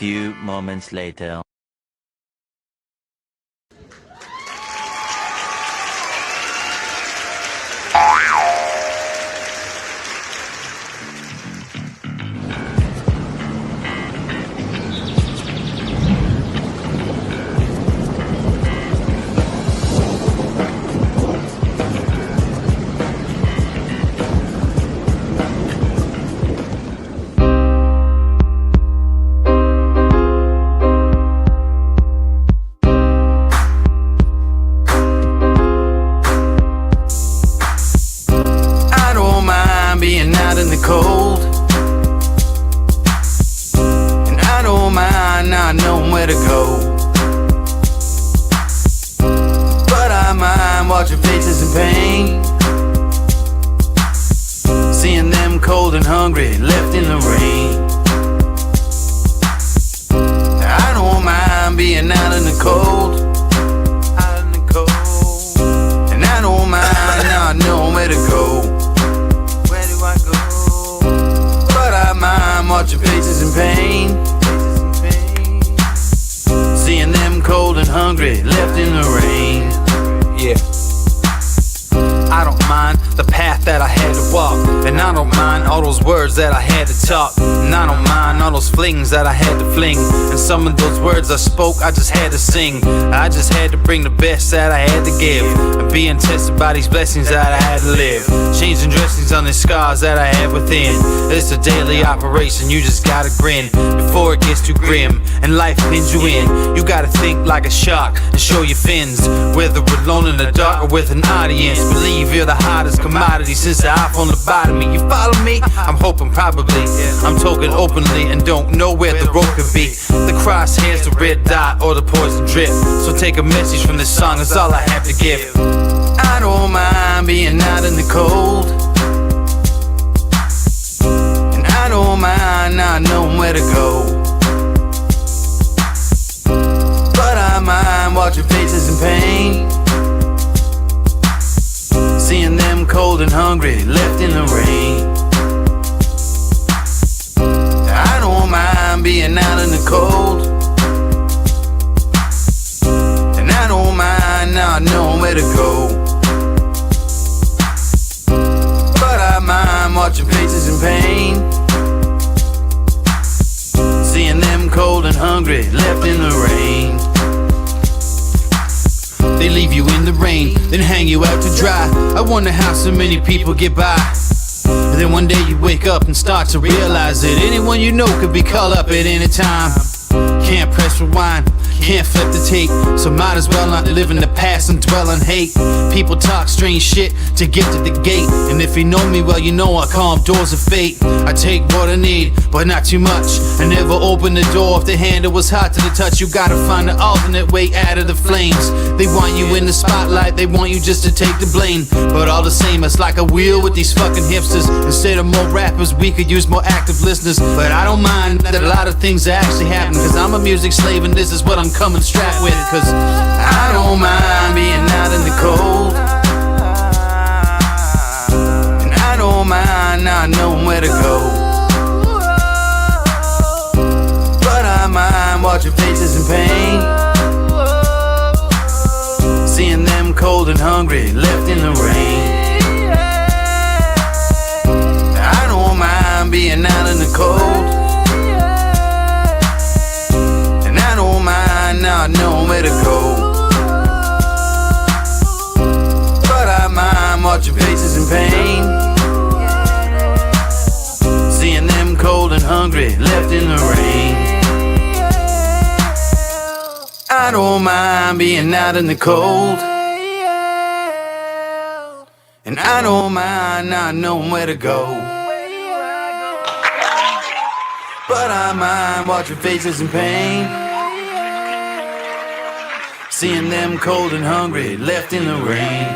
few moments later. That I had to talk, and I don't mind all those flings that I had to fling. And some of those words I spoke, I just had to sing. I just had to bring the best that I had to give, and being tested by these blessings that I had to live. Changing dressings on the scars that I had within. It's a daily operation, you just gotta grin before it gets too grim and life pins you in. You gotta think like a shark and show your fins, whether we're alone in the dark or with an audience. Believe you're the hottest commodity since the iPhone lobotomy. You follow me? I'm hoping probably. I'm talking openly and don't know where the rope could be. The crosshairs, the red dot, or the poison drip. So take a message from this song, that's all I have to give. I don't mind being out in the cold, and I don't mind not knowing where to go. But I mind watching faces in pain, seeing them cold and hungry, left in the rain. I don't mind being out in the cold, and I don't mind not knowing where to go. But I mind watching faces in pain, seeing them cold and hungry, left in the rain. They leave you in the rain, then hang you out to dry. I wonder how so many people get by. And then one day you wake up and start to realize that anyone you know could be called up at any time. Can't press rewind, can't flip the tape, so might as well not live in the past and dwell on hate. People talk strange shit to get to the gate, and if you know me well, you know I call them doors of fate. I take what I need, but not too much. I never open the door if the handle was hot to the touch. You gotta find an alternate way out of the flames. They want you in the spotlight, they want you just to take the blame. But all the same, it's like a wheel with these fucking hipsters. Instead of more rappers, we could use more active listeners. But I don't mind that a lot of things are actually happening, cause I'm a music slave and this is what I'm coming strapped with. Cause I don't mind being out in the cold, and I don't mind not knowing where to go. But I mind watching faces in pain, seeing them cold and hungry, left in the rain. I don't mind being out in the cold, and I don't mind not knowing where to go. But I mind watching faces in pain, seeing them cold and hungry, left in the rain. I don't mind being out in the cold, and I don't mind not knowing where to go. But I mind watching faces in pain, seeing them cold and hungry, left in the rain.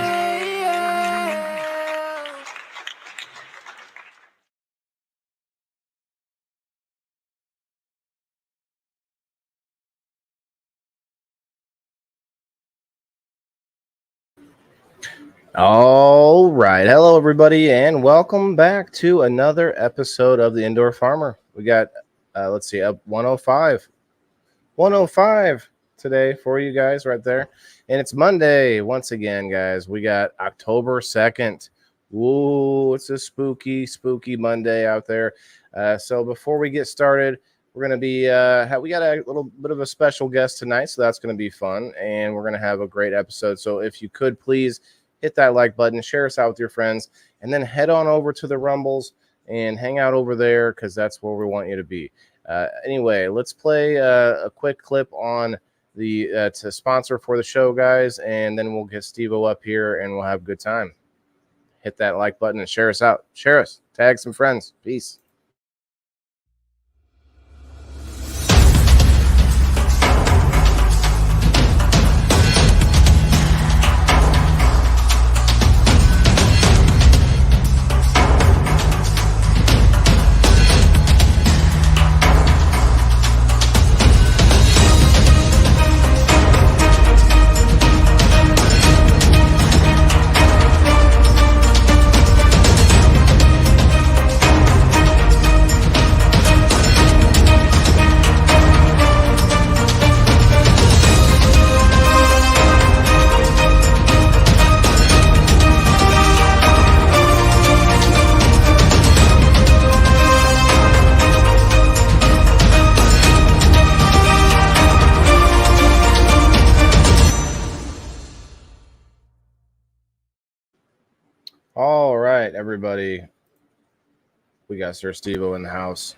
All right. Hello, everybody, and welcome back to another episode of the Indoor Farmer. We got, let's see, up 105 105 today for you guys right there. And it's Monday once again, guys. We got October 2nd. Ooh, it's a spooky, spooky Monday out there. So before we get started, we're going to be, we got a little bit of a special guest tonight. So that's going to be fun. And we're going to have a great episode. So if you could please hit that like button, share us out with your friends, and then head on over to the Rumbles and hang out over there because that's where we want you to be. Anyway, let's play a quick clip on the to sponsor for the show, guys, and then we'll get SteveO up here and we'll have a good time. Hit that like button and share us out. Share us. Tag some friends. Peace. All right, everybody. We got Siir SteveO in the house.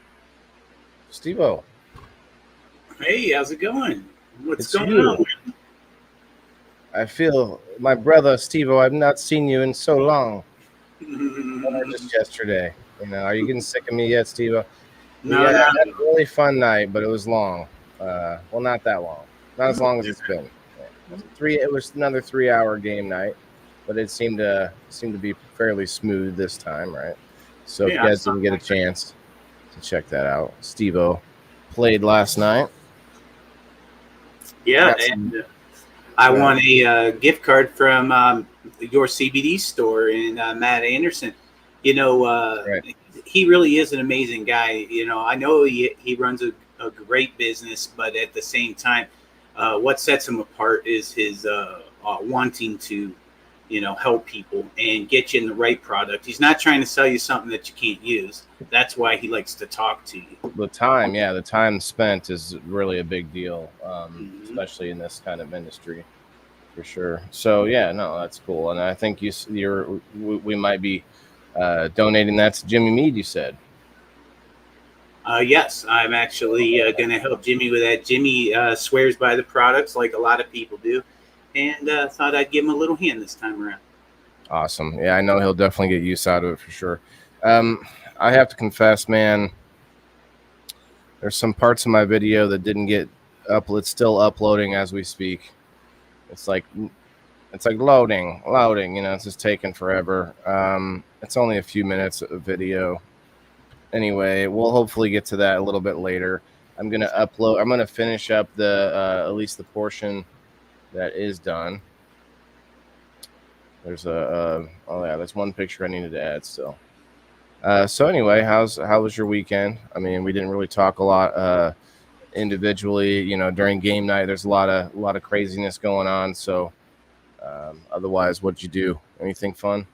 SteveO. Hey, how's it going? What's It's going you. on? I feel my brother SteveO. I've not seen you in so long. Or just yesterday. Are you getting sick of me yet, SteveO? No, Yeah, no. I had a really fun night, but it was long. Well, not that long. Not as long as it's been. It was another 3-hour game night, but it seemed to be fairly smooth this time, right? So if you guys didn't get a chance to check that out, SteveO played last night. Yeah, and I won a gift card from your CBD store in Matt Anderson. Right. He really is an amazing guy. I know he runs a great business, but at the same time, what sets him apart is his wanting to, help people and get you in the right product. He's not trying to sell you something that you can't use. That's why he likes to talk to you. The time spent is really a big deal, especially in this kind of industry, for sure. So yeah, no, that's cool, and I think we might be donating that to Jimmy Mead. You said. Yes, I'm actually going to help Jimmy with that. Jimmy swears by the products like a lot of people do, and thought I'd give him a little hand this time around. Awesome. Yeah, I know he'll definitely get use out of it for sure. I have to confess, man, there's some parts of my video that didn't get up. It's still uploading as we speak. It's like loading. It's just taking forever. It's only a few minutes of video. Anyway, we'll hopefully get to that a little bit later. I'm going to finish up at least the portion that is done. There's there's one picture I needed to add still. So anyway, how was your weekend? I mean, we didn't really talk a lot individually, during game night. There's a lot of craziness going on. So otherwise, what'd you do? Anything fun?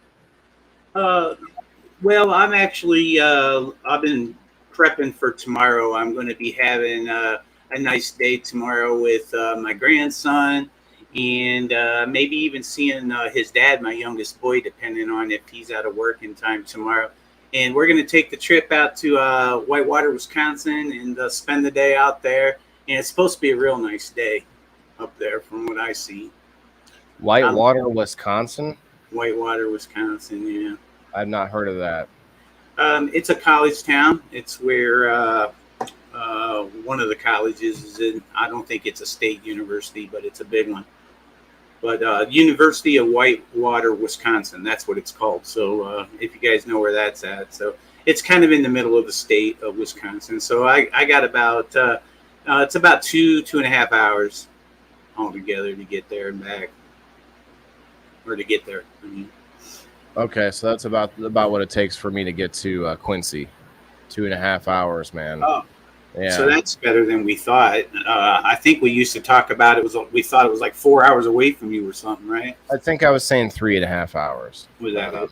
Well, I'm actually I've been prepping for tomorrow. I'm going to be having a nice day tomorrow with my grandson, and maybe even seeing his dad, my youngest boy, depending on if he's out of work in time tomorrow. And we're going to take the trip out to Whitewater, Wisconsin, and spend the day out there. And it's supposed to be a real nice day up there, from what I see. Whitewater, Wisconsin. Whitewater, Wisconsin. Yeah. I've not heard of that. It's a college town. It's where one of the colleges is in. I don't think it's a state university, but it's a big one. But University of Whitewater, Wisconsin, that's what it's called. So if you guys know where that's at. So it's kind of in the middle of the state of Wisconsin. So I got about, it's about 2.5 hours altogether to get there and back. Or to get there, I mean. Okay, so that's about what it takes for me to get to Quincy. 2.5 hours, man. Oh, So Yeah, that's better than we thought. I think we used to talk about we thought it was like 4 hours away from you or something, right? I think I was saying 3.5 hours. Was that it?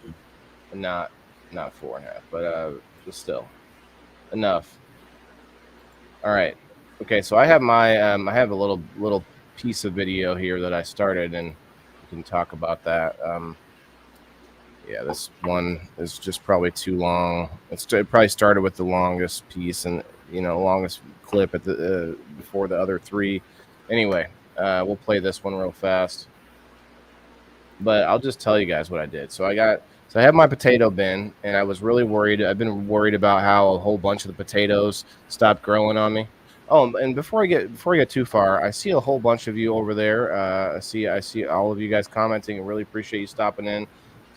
Not 4.5, but still enough. All right. Okay, so I have I have a little piece of video here that I started, and we can talk about that. Yeah, this one is just probably too long. It probably started with the longest piece and longest clip at the before the other three. Anyway, we'll play this one real fast. But I'll just tell you guys what I did. So I have my potato bin, and I was really worried. I've been worried about how a whole bunch of the potatoes stopped growing on me. Oh, and before I get too far, I see a whole bunch of you over there. I see all of you guys commenting, and really appreciate you stopping in.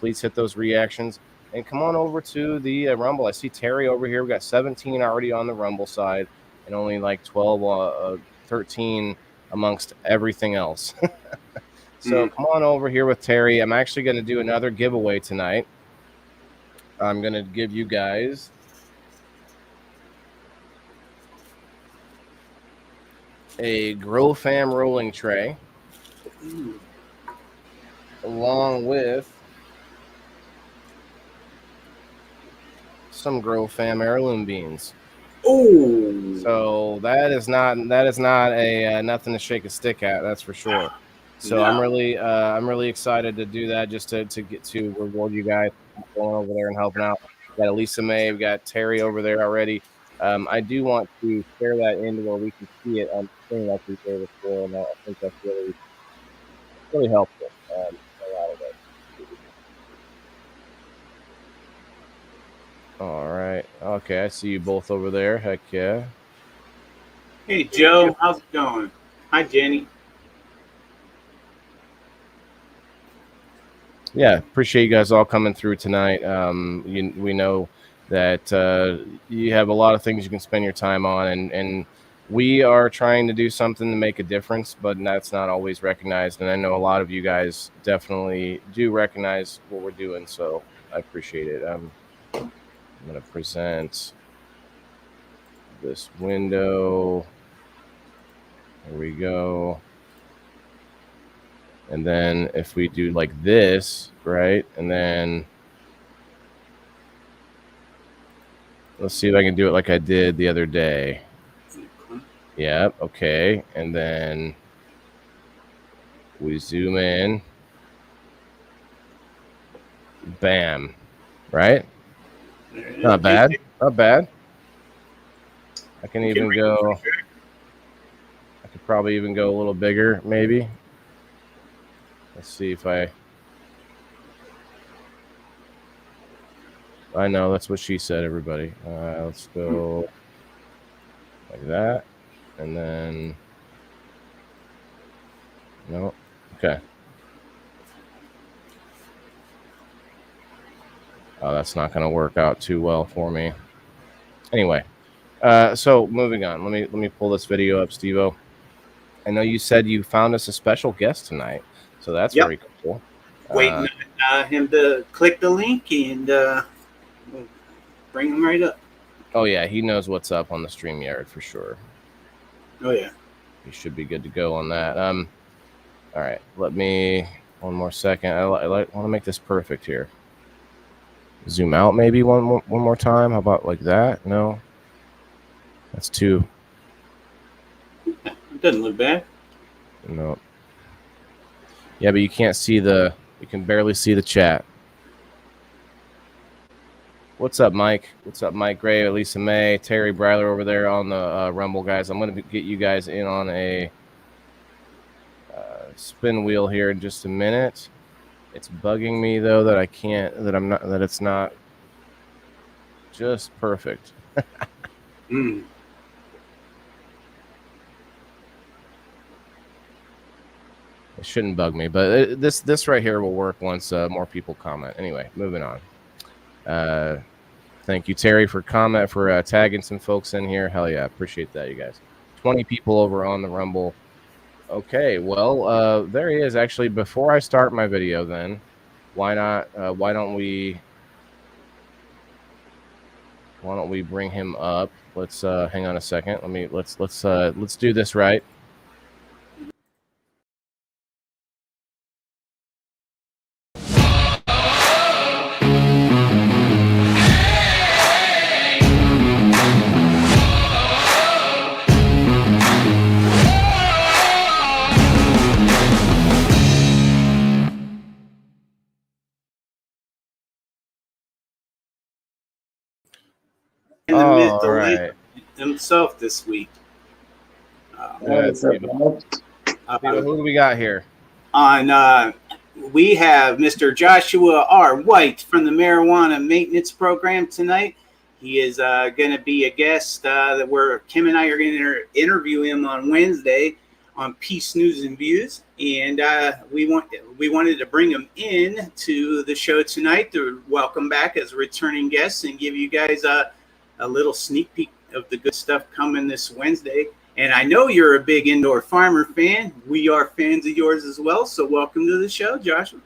Please hit those reactions and come on over to the Rumble. I see Terry over here. We got 17 already on the Rumble side, and only like 12, 13 amongst everything else. So come on over here with Terry. I'm actually going to do another giveaway tonight. I'm going to give you guys a Grow Fam rolling tray along with some Grow Fam heirloom beans. Oh, So that is not a nothing to shake a stick at. That's for sure. So no. I'm really excited to do that, just to get to reward you guys going over there and helping out. We got Elisa May, we got Terry over there already. I do want to share that into where we can see it on the screen like we did before, and I think that's really helpful. A lot of it. All right. Okay, I see you both over there. Heck yeah. Hey, Joe, how's it going? Hi, Jenny. Yeah, appreciate you guys all coming through tonight. We know that you have a lot of things you can spend your time on, and we are trying to do something to make a difference, but that's not always recognized. And I know a lot of you guys definitely do recognize what we're doing, so I appreciate it. I'm going to present this window. There we go. And then if we do like this, right? And then let's see if I can do it like I did the other day. Yeah, okay. And then we zoom in. Bam. Right? Not bad. Not bad. I can even go. I could probably even go a little bigger, maybe. Let's see if I know that's what she said, everybody. Let's go like that. And then, no, okay. Oh, that's not going to work out too well for me. Anyway, so moving on. Let me pull this video up, SteveO. I know you said you found us a special guest tonight, so that's very cool. Waiting on him to click the link and we'll bring him right up. Oh yeah, he knows what's up on the StreamYard for sure. Oh yeah, he should be good to go on that. All right, let me one more second. I want to make this perfect here. Zoom out maybe one more time. How about like that? No, that's too. It doesn't look bad. No. Yeah, but you can't see you can barely see the chat. What's up, Mike? What's up, Mike Gray, Lisa May, Terry Bryler over there on the Rumble, guys. I'm going to get you guys in on a spin wheel here in just a minute. It's bugging me though that I can't, that it's not just perfect. Mm. It shouldn't bug me, but this right here will work once more people comment. Anyway, moving on. Thank you, Terry, for tagging some folks in here. Hell yeah, appreciate that, you guys. 20 people over on the Rumble. Okay, well, there he is. Actually, before I start my video, then why don't we Why don't we bring him up? Let's hang on a second. Let's do this right. In the midst All right. himself this week. Who do we got here? We have Mr. Joshua R. White from the Marijuana Maintenance Program tonight. He is going to be a guest that Kim and I are going to interview him on Wednesday on Peace News and Views, and we wanted to bring him in to the show tonight to welcome back as a returning guest and give you guys a little sneak peek of the good stuff coming this Wednesday. And I know you're a big Indoor Farmer fan. We are fans of yours as well. So welcome to the show, Joshua.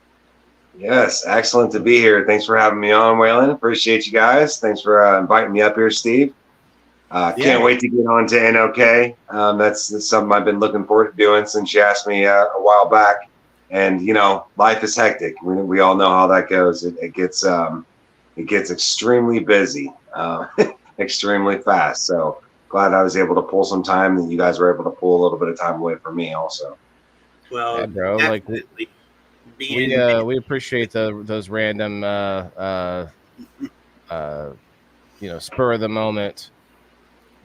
Yes, excellent to be here. Thanks for having me on, Waylon. Appreciate you guys. Thanks for inviting me up here, Steve. Can't wait to get on to NOK. That's something I've been looking forward to doing since you asked me a while back. And, you know, life is hectic. We all know how that goes. It gets extremely busy, extremely fast. So glad I was able to pull some time, and you guys were able to pull a little bit of time away from me also. Well, yeah, bro, like we appreciate those random spur of the moment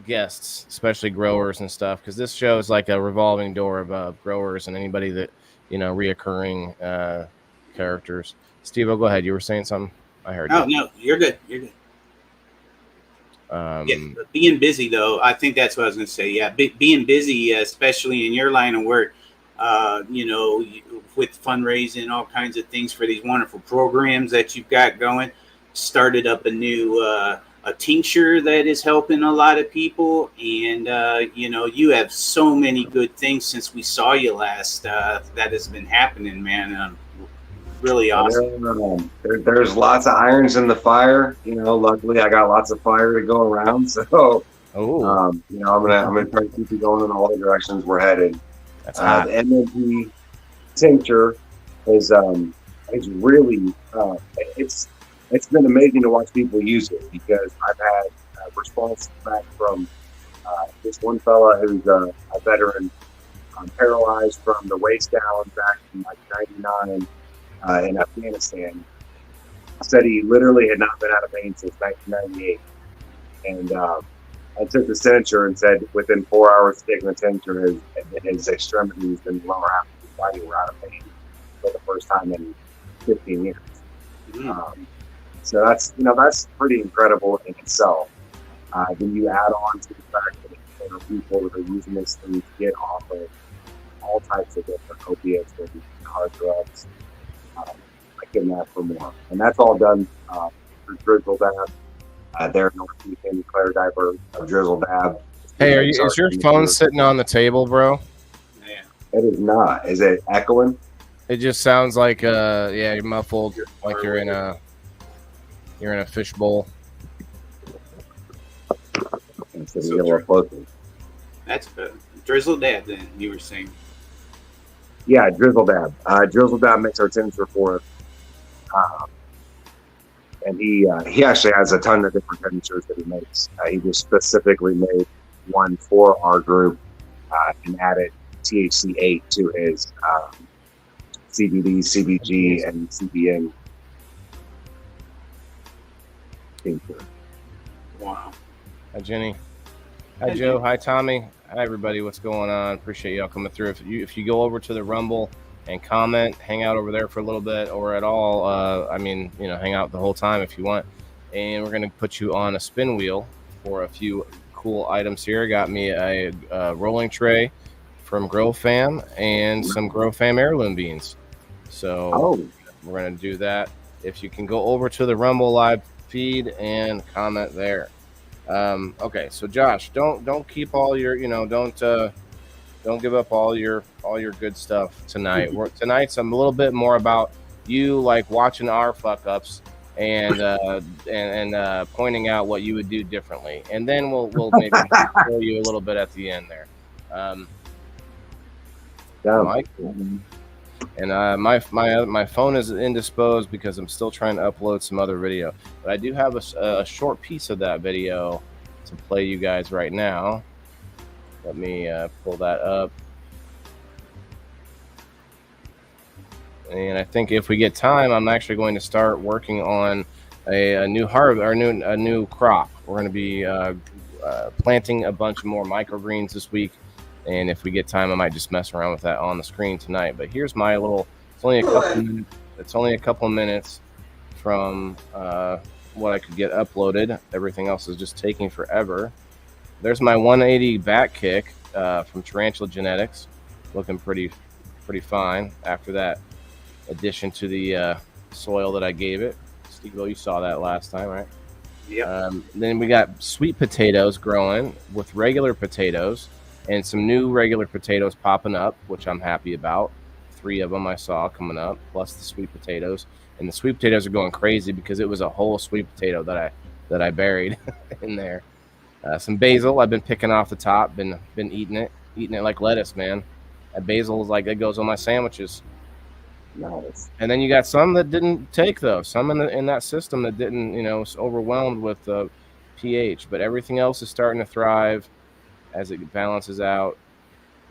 guests, especially growers and stuff, because this show is like a revolving door of growers and anybody that, you know, reoccurring characters. Steve, go ahead. You were saying something. I heard. Oh, no, you're good. You're good. Being busy, though, I think that's what I was going to say. Yeah, being busy, especially in your line of work, with fundraising, all kinds of things for these wonderful programs that you've got going. Started up a new a tincture that is helping a lot of people, and you have so many good things since we saw you last that has been happening, man. Really awesome. There's lots of irons in the fire. You know, luckily I got lots of fire to go around. So, I'm gonna try to keep you going in all the directions we're headed. That's hot. The MMP tincture is really it's been amazing to watch people use it, because I've had response back from this one fella who's a veteran, paralyzed from the waist down back in like '99. In Afghanistan, said he literally had not been out of pain since 1998. And I took the tincture and said within 4 hours of taking the tincture, his extremities and lower half of his body were out of pain for the first time in 15 years. So that's pretty incredible in itself. Then you add on to the fact that there are people that are using this thing to get off of all types of different opiates and hard drugs. I couldn't ask for more, and that's all done through Drizzle Dab. They're Northeast Claire Diver of Drizzle Dab. Hey, is your phone sitting on the table, bro? Yeah. It is not. Is it echoing? It just sounds like you're muffled, like you're in a fishbowl. That's Drizzle Dab. Then you were saying. Yeah, Drizzle Dab. Drizzle Dab makes our tincture for us. And he actually has a ton of different tinctures that he makes. He just specifically made one for our group and added THC8 to his CBD, CBG, and CBN tincture. Wow. Hi, Jenny. Hi, Joe. Hi, Tommy. Hi, everybody. What's going on? Appreciate y'all coming through. If you go over to the Rumble and comment, hang out over there for a little bit, or at all, hang out the whole time if you want. And we're going to put you on a spin wheel for a few cool items here. Got me a rolling tray from Grow Fam and some Grow Fam heirloom beans. So we're going to do that. If you can go over to the Rumble live feed and comment there. Okay, so Josh, don't keep all your, don't give up all your good stuff tonight. Tonight's a little bit more about you, like watching our fuck ups and pointing out what you would do differently, and then we'll maybe show you a little bit at the end there. Mike, and my phone is indisposed because I'm still trying to upload some other video, but I do have a short piece of that video to play you guys right now. Let me pull that up. And I think if we get time, I'm actually going to start working on a new crop. We're going to be planting a bunch more microgreens this week, and if we get time, I might just mess around with that on the screen tonight. But here's my little. It's only a couple minutes from what I could get uploaded. Everything else is just taking forever. There's my 180 back kick from Tarantula Genetics, looking pretty fine after that addition to the soil that I gave it. SteveO, you saw that last time, right? Yeah. Then we got sweet potatoes growing with regular potatoes, and some new regular potatoes popping up, which I'm happy about. 3 of them I saw coming up, plus the sweet potatoes. And the sweet potatoes are going crazy because it was a whole sweet potato that I buried in there. Some basil I've been picking off the top, been eating it like lettuce, man. That basil is like, it goes on my sandwiches. Nice. And then you got some that didn't take, though. Some in that system that didn't, was overwhelmed with pH. But everything else is starting to thrive as it balances out.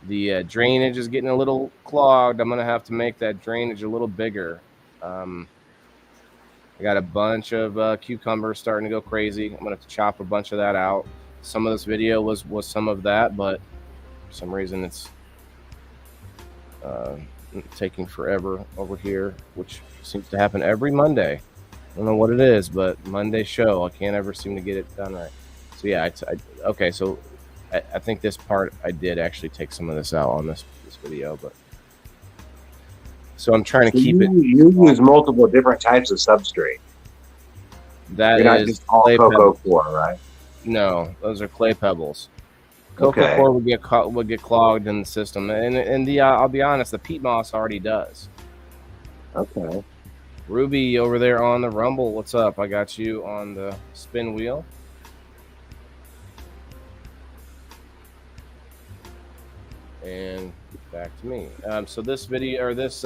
The drainage is getting a little clogged. I'm going to have to make that drainage a little bigger. I got a bunch of cucumbers starting to go crazy. I'm going to have to chop a bunch of that out. Some of this video was some of that, but for some reason it's taking forever over here, which seems to happen every Monday. I don't know what it is, but Monday show, I can't ever seem to get it done right. So yeah, okay, so I think this part I did actually take some of this out on this video, but so I'm trying to keep it. You use multiple different types of substrate. That You're not is just all cocoa core, right? No, those are clay pebbles. Cocoa Okay. core would get clogged in the system, and I'll be honest, the peat moss already does. Okay. Ruby over there on the Rumble, what's up? I got you on the spin wheel. And back to me. So this video, or this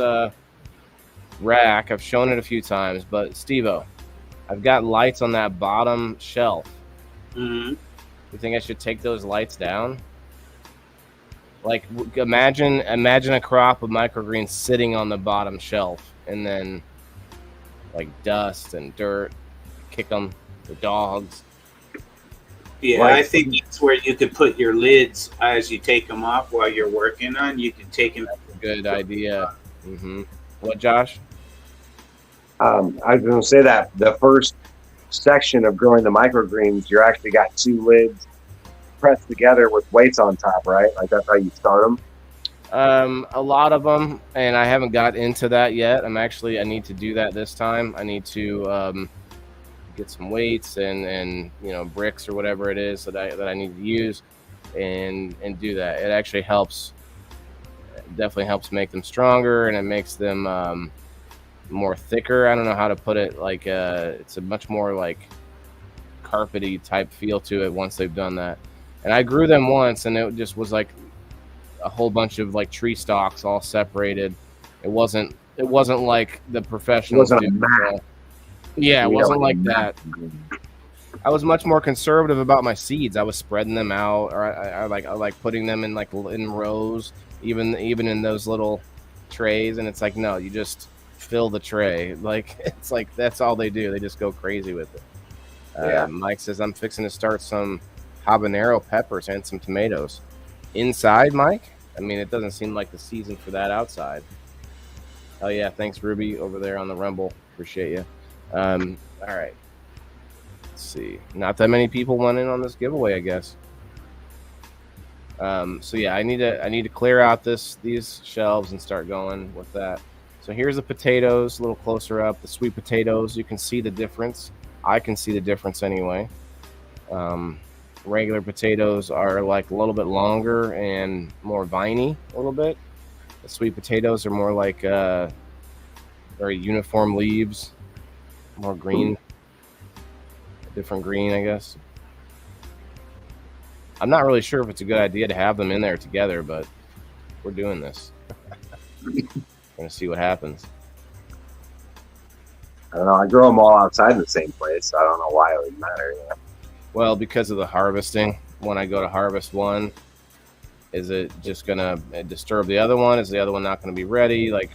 rack, I've shown it a few times, but SteveO, I've got lights on that bottom shelf. Mm-hmm. You think I should take those lights down? Like, imagine a crop of microgreens sitting on the bottom shelf, and then like dust and dirt, kick them, the dogs. Yeah, Like, I think that's where you could put your lids as you take them off while you're working on. You can take them. good idea. What, Josh? I was going to say that the first section of growing the microgreens, you're actually got 2 lids pressed together with weights on top, right? Like that's how you start them. A lot of them, and I haven't got into that yet. I need to do that this time. I need to get some weights and bricks or whatever it is that I need to use, and do that. It actually helps. It definitely helps make them stronger, and it makes them more thicker. I don't know how to put it. Like it's a much more like carpety type feel to it once they've done that. And I grew them once, and it just was like a whole bunch of like tree stalks all separated. It wasn't like the professionals do. Yeah, it wasn't like that. I was much more conservative about my seeds. I was spreading them out, or I like putting them in like in rows, even in those little trays. And it's like, no, you just fill the tray. Like it's like that's all they do. They just go crazy with it. Yeah. Mike says I'm fixing to start some habanero peppers and some tomatoes inside. Mike, I mean, it doesn't seem like the season for that outside. Oh yeah, thanks Ruby over there on the Rumble. Appreciate you. All right. Let's see. Not that many people went in on this giveaway, I guess. So yeah, I need to clear out these shelves and start going with that. So here's the potatoes, a little closer up. The sweet potatoes, you can see the difference. I can see the difference anyway. Regular potatoes are like a little bit longer and more viney a little bit. The sweet potatoes are more like very uniform leaves. more green, different green, I guess. I'm not really sure if it's a good idea to have them in there together, but we're doing this. Gonna see what happens. I don't know. I grow them all outside in the same place. So I don't know why it would matter. You know? Well, because of the harvesting, when I go to harvest one, is it just gonna disturb the other one? Is the other one not gonna be ready? Like,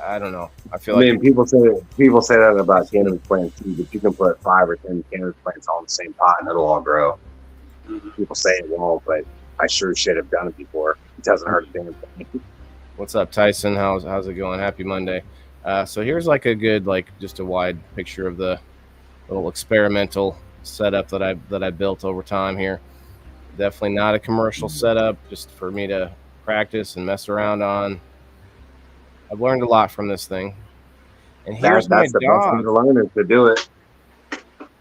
I don't know. I feel like people say that about cannabis plants too, but you can put 5 or 10 cannabis plants all in the same pot and it'll all grow. People say it won't, but I sure shit have done it before. It doesn't hurt a thing. What's up, Tyson? How's it going? Happy Monday. So here's like a good, like just a wide picture of the little experimental setup that I built over time here. Definitely not a commercial setup, just for me to practice and mess around on. I've learned a lot from this thing. And here's that's the best way to learn is to do it.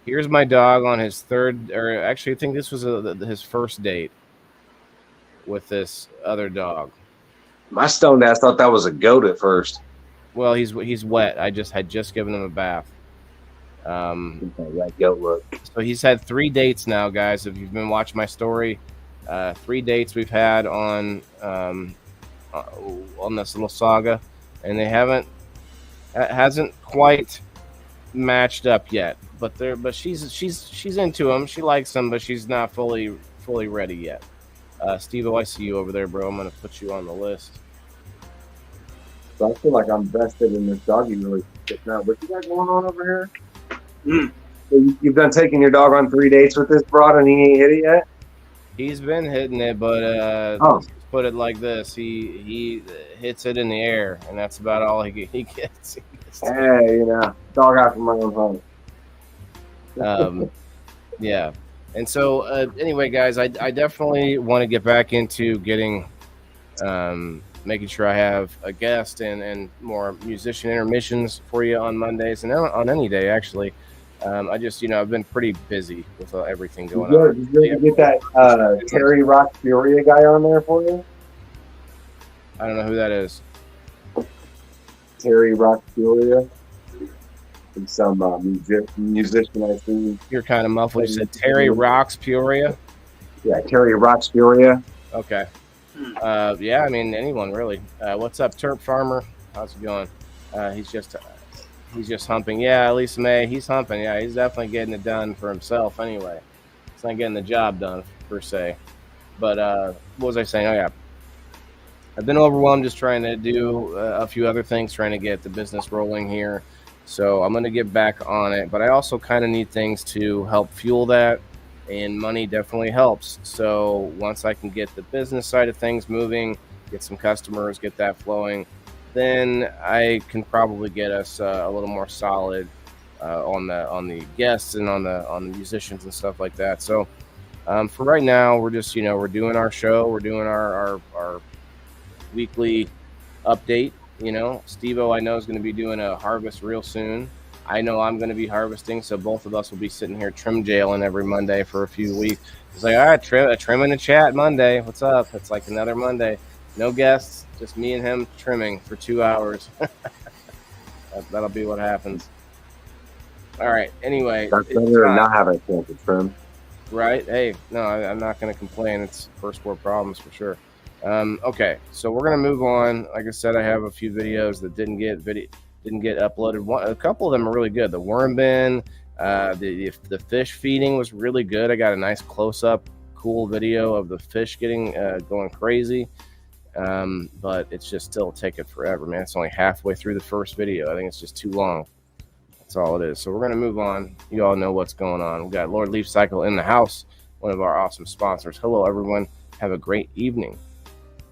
Here's my dog on his third, or actually I think this was his first date with this other dog. My stoned ass thought that was a goat at first. Well, he's wet. I had just given him a bath. That goat look. So he's had 3 dates now, guys. If you've been watching my story, 3 dates we've had on this little saga, and hasn't quite matched up yet. But she's into him. She likes him, but she's not fully ready yet. SteveO, I see you over there, bro. I'm gonna put you on the list. So I feel like I'm vested in this doggy relationship now. What you got going on over here? So you've done taking your dog on 3 dates with this broad and he ain't hit it yet? He's been hitting it, but let's put it like this: he hits it in the air, and that's about all he gets. Hey, dog out from my own home. Yeah. And so, anyway, guys, I definitely want to get back into getting, making sure I have a guest and more musician intermissions for you on Mondays and on any day, actually. I just, I've been pretty busy with everything going on. Did you get that Terry Rock Furia guy on there for you? I don't know who that is. Terry Rock Furia. Some musician I see. You're kind of muffled. You said Terry Rocks Peoria? Yeah, Terry Rocks Furia. Okay. Yeah, I mean, anyone really. What's up, Turp Farmer? How's it going? He's just humping. Yeah, Lisa May, he's humping. Yeah, he's definitely getting it done for himself anyway. It's not getting the job done, per se. But what was I saying? Oh, yeah. I've been overwhelmed just trying to do a few other things, trying to get the business rolling here. So I'm going to get back on it, but I also kind of need things to help fuel that, and money definitely helps. So once I can get the business side of things moving, get some customers, get that flowing, then I can probably get us a little more solid on the guests and on the musicians and stuff like that. So for right now, we're just we're doing our show, we're doing our weekly update. SteveO, I know, is going to be doing a harvest real soon. I know I'm going to be harvesting, so both of us will be sitting here trim jailing every Monday for a few weeks. It's like, all right, trim in the chat Monday. What's up? It's like another Monday. No guests, just me and him trimming for 2 hours. That'll be what happens. All right. Anyway, that's better than not having a chance to trim. Right? Hey, no, I'm not going to complain. It's first world problems for sure. Okay, so we're gonna move on. Like I said, I have a few videos that didn't get uploaded. A couple of them are really good. The worm bin, the fish feeding was really good. I got a nice close-up, cool video of the fish getting going crazy. But it's just still taking forever, man. It's only halfway through the first video. I think it's just too long. That's all it is. So we're gonna move on. You all know what's going on. We got Lord Leaf Cycle in the house, one of our awesome sponsors. Hello, everyone. Have a great evening.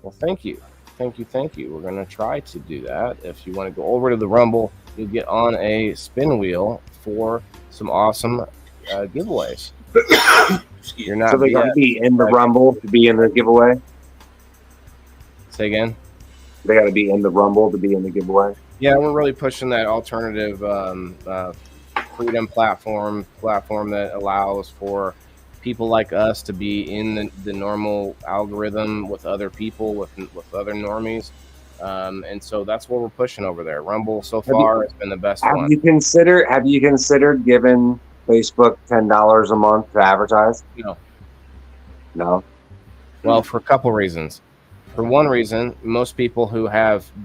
Well, thank you. We're going to try to do that. If you want to go over to the Rumble, you'll get on a spin wheel for some awesome giveaways. You're not. So they got to be in the Rumble to be in the giveaway? Say again? They got to be in the Rumble to be in the giveaway? Yeah, we're really pushing that alternative freedom platform that allows for people like us to be in the normal algorithm with other people, with other normies. And so that's what we're pushing over there. Rumble so far has been the best Have one. you considered giving Facebook $10 a month to advertise? No. Well, for a couple reasons. For one reason, most people who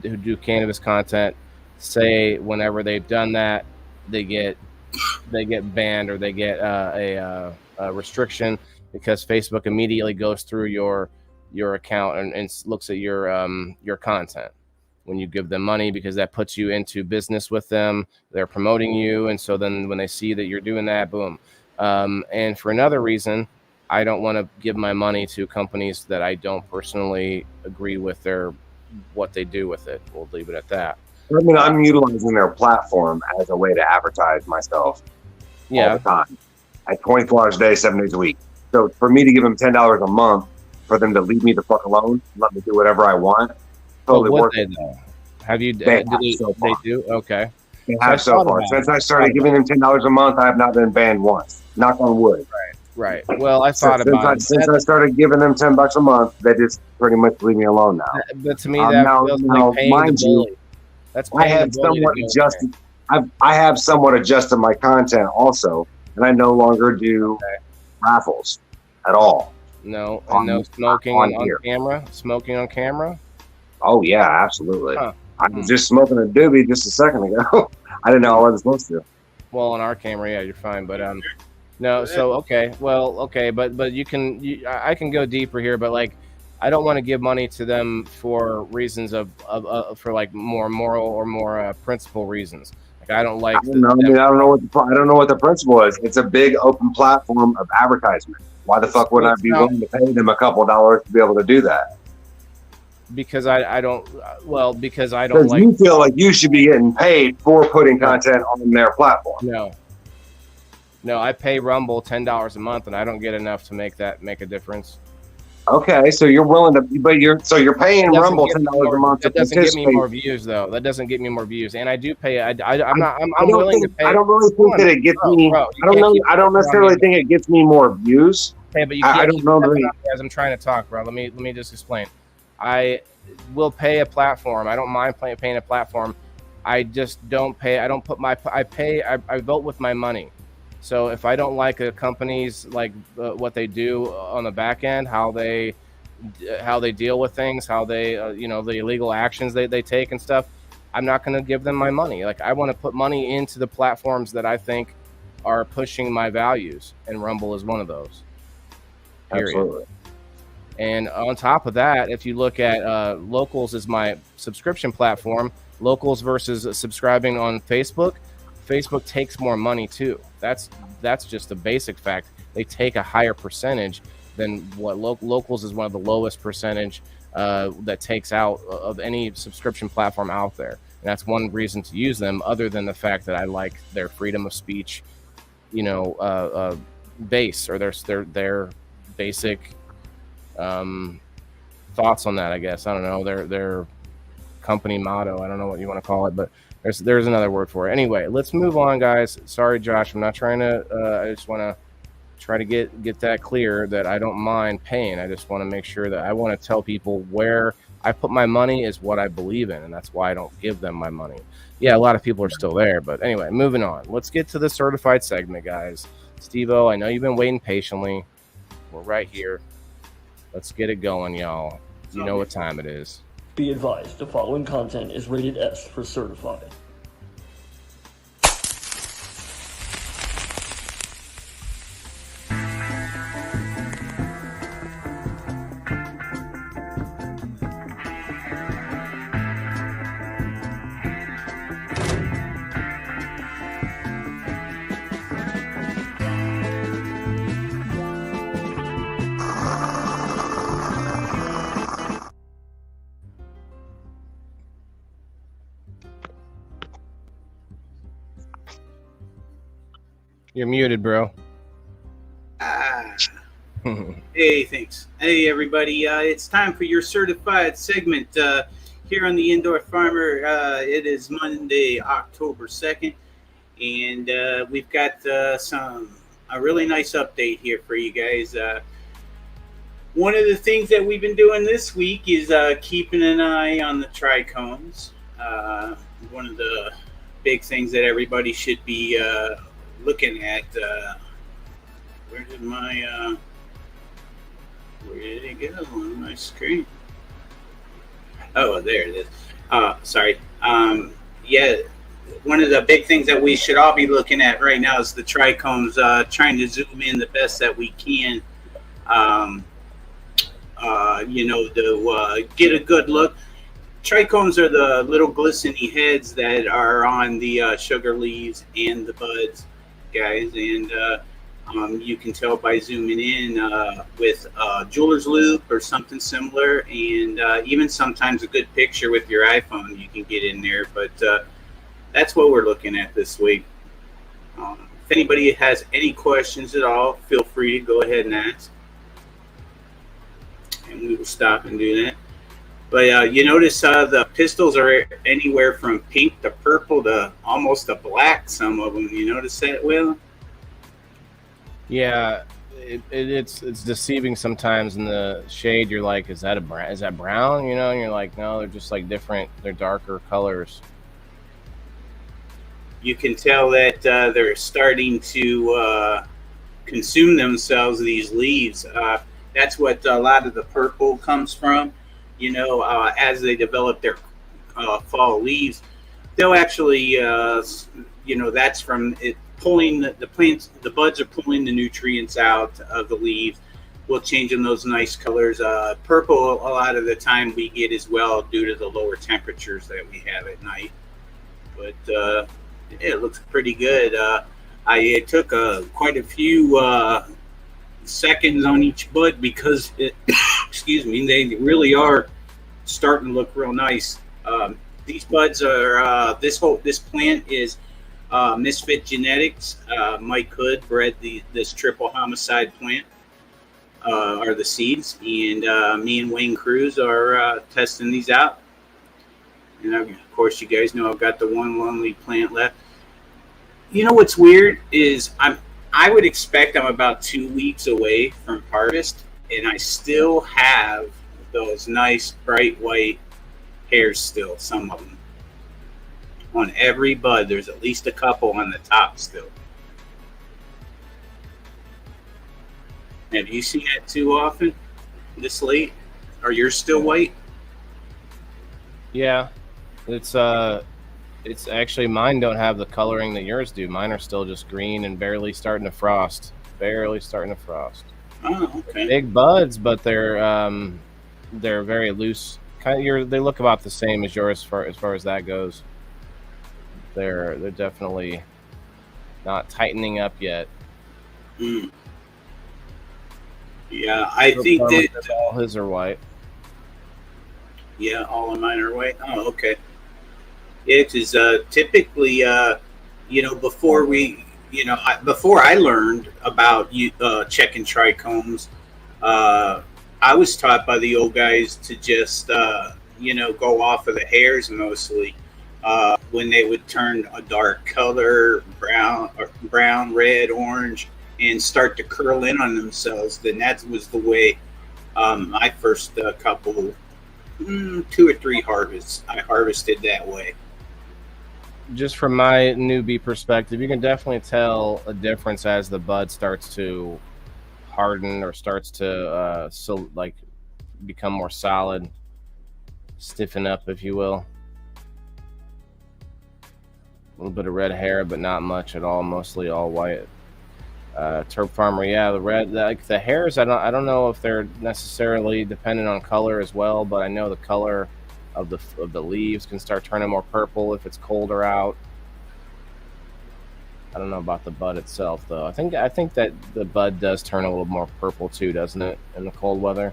do cannabis content say whenever they've done that, they get banned or they get a restriction because Facebook immediately goes through your account and looks at your content when you give them money, because that puts you into business with them. They're promoting you, and so then when they see that you're doing that, boom. And for another reason, I don't want to give my money to companies that I don't personally agree with what they do with it. We'll leave it at that. I mean, I'm utilizing their platform as a way to advertise myself all the time, at 24 hours a day, 7 days a week. So for me to give them $10 a month for them to leave me the fuck alone, let me do whatever I want, totally worth it. Have you? They do? Okay. They have so far. Since I started giving them $10 a month, I have not been banned once. Knock on wood. Right. Well, I thought about it. Since I started giving them $10 a month, they just pretty much leave me alone now. But to me, that feels like paying the bully. That's paying I have the bully somewhat adjusted. I have somewhat adjusted my content also, and I no longer do raffles at all. No, and no smoking on camera. Smoking on camera. Oh yeah, absolutely. Huh. I was just smoking a doobie just a second ago. I didn't know I wasn't supposed to. Well, on our camera, yeah, you're fine. But no. So okay, but you can. I can go deeper here, but like, I don't want to give money to them for reasons for like more moral or more principle reasons. Like I don't like. I don't know what the principle is. It's a big open platform of advertisement. Why the fuck would I be willing to pay them a couple dollars to be able to do that? Because I don't. Well, because I don't because like. You feel like you should be getting paid for putting content on their platform. No, I pay Rumble $10 a month, and I don't get enough to make a difference. Okay, so you're willing to, but you're paying Rumble $10 a month. That doesn't get me more views, though. That doesn't get me more views, and I do pay. I'm willing to pay. I don't really think that it gets me. I don't necessarily think it gets me more views. Okay, but you can't. I don't know. As I'm trying to talk, bro. Let me just explain. I will pay a platform. I don't mind paying a platform. I just don't pay. I don't put my. I vote with my money. So if I don't like a company's like what they do on the back end, how they deal with things, how they the illegal actions they take and stuff, I'm not going to give them my money. Like I want to put money into the platforms that I think are pushing my values, and Rumble is one of those. Period. Absolutely. And on top of that, if you look at Locals is my subscription platform, Locals versus subscribing on Facebook. Facebook takes more money too. That's just a basic fact. They take a higher percentage than what Locals is one of the lowest percentage that takes out of any subscription platform out there. And that's one reason to use them, other than the fact that I like their freedom of speech, base or their basic thoughts on that. I guess I don't know their company motto. I don't know what you want to call it, but. There's another word for it. Anyway, let's move on, guys. Sorry, Josh. I'm not trying to. I just want to try to get that clear that I don't mind paying. I just want to make sure that I want to tell people where I put my money is what I believe in, and that's why I don't give them my money. Yeah, a lot of people are still there, but anyway, moving on. Let's get to the certified segment, guys. SteveO, I know you've been waiting patiently. We're right here. Let's get it going, y'all. You know what time it is. Be advised, the following content is rated S for certified. You're muted, bro. Hey, thanks. Hey, everybody. It's time for your certified segment here on the Indoor Farmer. It is Monday, October 2nd, and we've got a really nice update here for you guys. One of the things that we've been doing this week is keeping an eye on the trichomes. One of the big things that everybody should be looking at. Where did my where did it go on my screen? Oh, there it is. Sorry. Yeah, one of the big things that we should all be looking at right now is the trichomes. Trying to zoom in the best that we can. To get a good look. Trichomes are the little glistening heads that are on the sugar leaves and the buds, guys. And you can tell by zooming in with jeweler's loupe or something similar. And even sometimes a good picture with your iPhone, you can get in there. But that's what we're looking at this week. If anybody has any questions at all, feel free to go ahead and ask. And we will stop and do that. But you notice the pistils are anywhere from pink to purple to almost a black. Some of them. You notice that, Will? Yeah, it's deceiving sometimes in the shade. You're like, is that a brown? Is that brown? You know, and you're like, no, they're just like different. They're darker colors. You can tell that they're starting to consume themselves. These leaves. That's what a lot of the purple comes from. You know, as they develop their fall leaves, they'll actually, that's from it pulling the plants. The buds are pulling the nutrients out of the leaves. We'll change them those nice colors. Purple, a lot of the time we get as well due to the lower temperatures that we have at night. But it looks pretty good. I took quite a few seconds on each bud because excuse me, they really are starting to look real nice. These buds are this plant is Misfit Genetics. Mike Hood bred this triple homicide plant, are the seeds, and me and Wayne Cruz are testing these out. And of course, you guys know I've got the one lonely plant left. You know what's weird is I would expect I'm about 2 weeks away from harvest, and I still have those nice bright white hairs still, some of them. On every bud, there's at least a couple on the top still. Have you seen that too often this late? Are yours still white? Yeah, it's actually, mine don't have the coloring that yours do. Mine are still just green and barely starting to frost. Oh, okay. Big buds, but they're very loose. They look about the same as yours as far as that goes. They're definitely not tightening up yet. Mm. Yeah, I think that all his are white. Yeah, all of mine are white. Oh, okay. It is typically, before before I learned about checking trichomes, I was taught by the old guys to just, go off of the hairs mostly. When they would turn a dark color, brown, red, orange, and start to curl in on themselves, then that was the way my first couple, 2 or 3 harvests, I harvested that way. Just from my newbie perspective, you can definitely tell a difference as the bud starts to harden or starts to become more solid, stiffen up, if you will. A little bit of red hair, but not much at all. Mostly all white. Turp Farmer, yeah, the hairs. I don't know if they're necessarily dependent on color as well, but I know the color of the leaves can start turning more purple if it's colder out. I don't know about the bud itself, though. I think that the bud does turn a little more purple too, doesn't it, in the cold weather?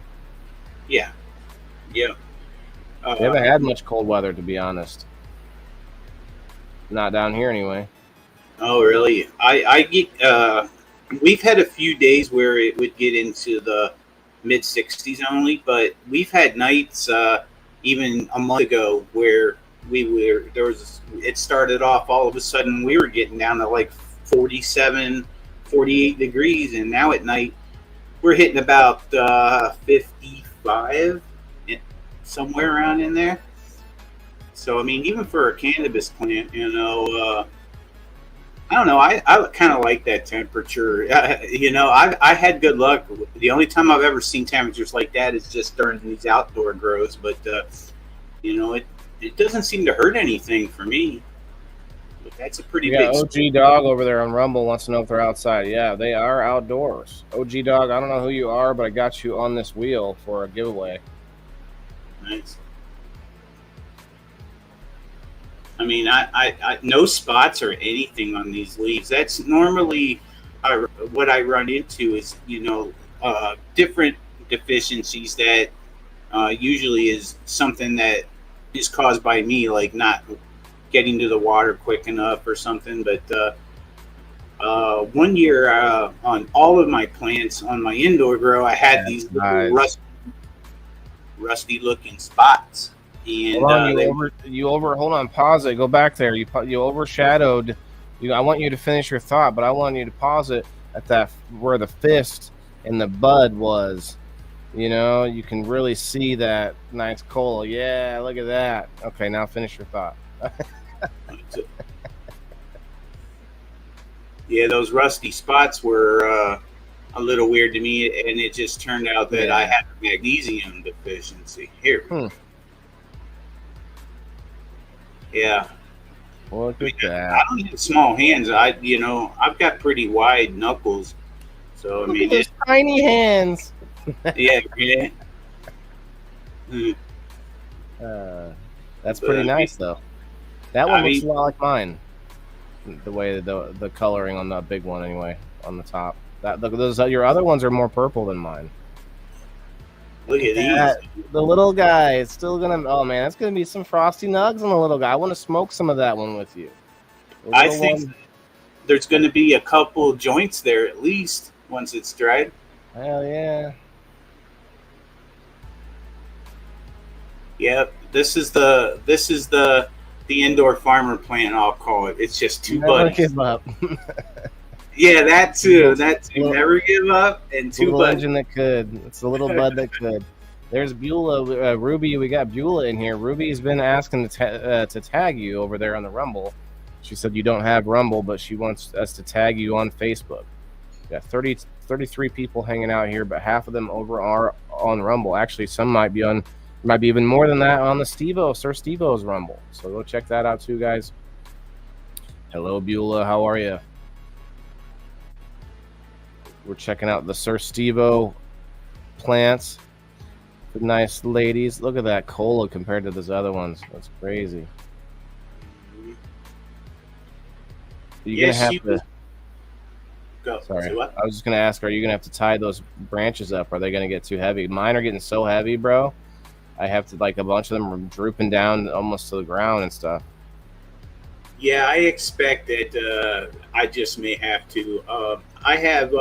Yeah. We haven't had much cold weather, to be honest. Not down here, anyway. Oh, really? I get. We've had a few days where it would get into the mid 60s only, but we've had nights even a month ago where it started off all of a sudden we were getting down to like 47, 48 degrees, and now at night we're hitting about 55, somewhere around in there. So I mean, even for a cannabis plant, I don't know. I kind of like that temperature. I had good luck. The only time I've ever seen temperatures like that is just during these outdoor grows. But it doesn't seem to hurt anything for me. But that's a pretty Yeah, big. OG Dog over there on Rumble wants to know if they're outside. Yeah, they are outdoors. OG Dog, I don't know who you are, but I got you on this wheel for a giveaway. Nice. I mean, I no spots or anything on these leaves. That's normally what I run into is, different deficiencies that usually is something that is caused by me, like not getting to the water quick enough or something. But one year on all of my plants on my indoor grow, I had these little rusty looking spots. And hold on, pause it, go back there. You overshadowed. I want you to finish your thought, but I want you to pause it at that where the fist and the bud was. You can really see that nice cola. Yeah, look at that. Okay, now finish your thought. Yeah, those rusty spots were a little weird to me, and it just turned out that I had a magnesium deficiency. Here. Yeah. Look at that. I don't have small hands. I've got pretty wide knuckles. So Look at those tiny hands. Yeah. That's pretty nice though. That one looks a lot like mine. The way the coloring on that big one, anyway, on the top. Those your other ones are more purple than mine. Look at these. The little guy is still gonna. Oh man, that's gonna be some frosty nugs on the little guy. I want to smoke some of that one with you. I think there's gonna be a couple joints there at least once it's dried. Hell yeah. Yep. This is the indoor farmer plant, I'll call it. It's just two buddies. Give up. Yeah, that too. Never give up, and two little buddies. Engine that could. It's the little bud that could. There's Beulah, Ruby. We got Beulah in here. Ruby's been asking to tag you over there on the Rumble. She said you don't have Rumble, but she wants us to tag you on Facebook. We got 33 people hanging out here, but half of them over are on Rumble. Actually, some might be even more than that on the Sir SteveO's Rumble. So go check that out too, guys. Hello, Beulah. How are you? We're checking out the Siir SteveO plants. The nice ladies. Look at that cola compared to those other ones. That's crazy. You're gonna have to. Go. Sorry, I was just gonna ask. Are you gonna have to tie those branches up? Are they gonna get too heavy? Mine are getting so heavy, bro. I have to a bunch of them are drooping down almost to the ground and stuff. Yeah, I expect that I just may have to. I have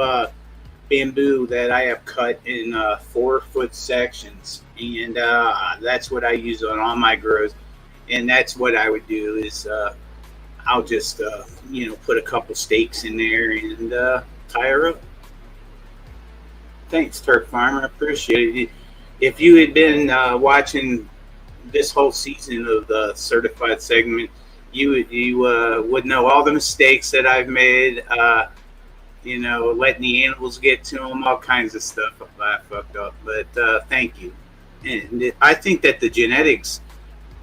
bamboo that I have cut in 4-foot sections, and that's what I use on all my grows. And that's what I would do is I'll just put a couple stakes in there and tie her up. Thanks, Turk Farmer. I appreciate it. If you had been watching this whole season of the certified segment, you would know all the mistakes that I've made. Letting the animals get to them, all kinds of stuff I fucked up. But thank you. And I think that the genetics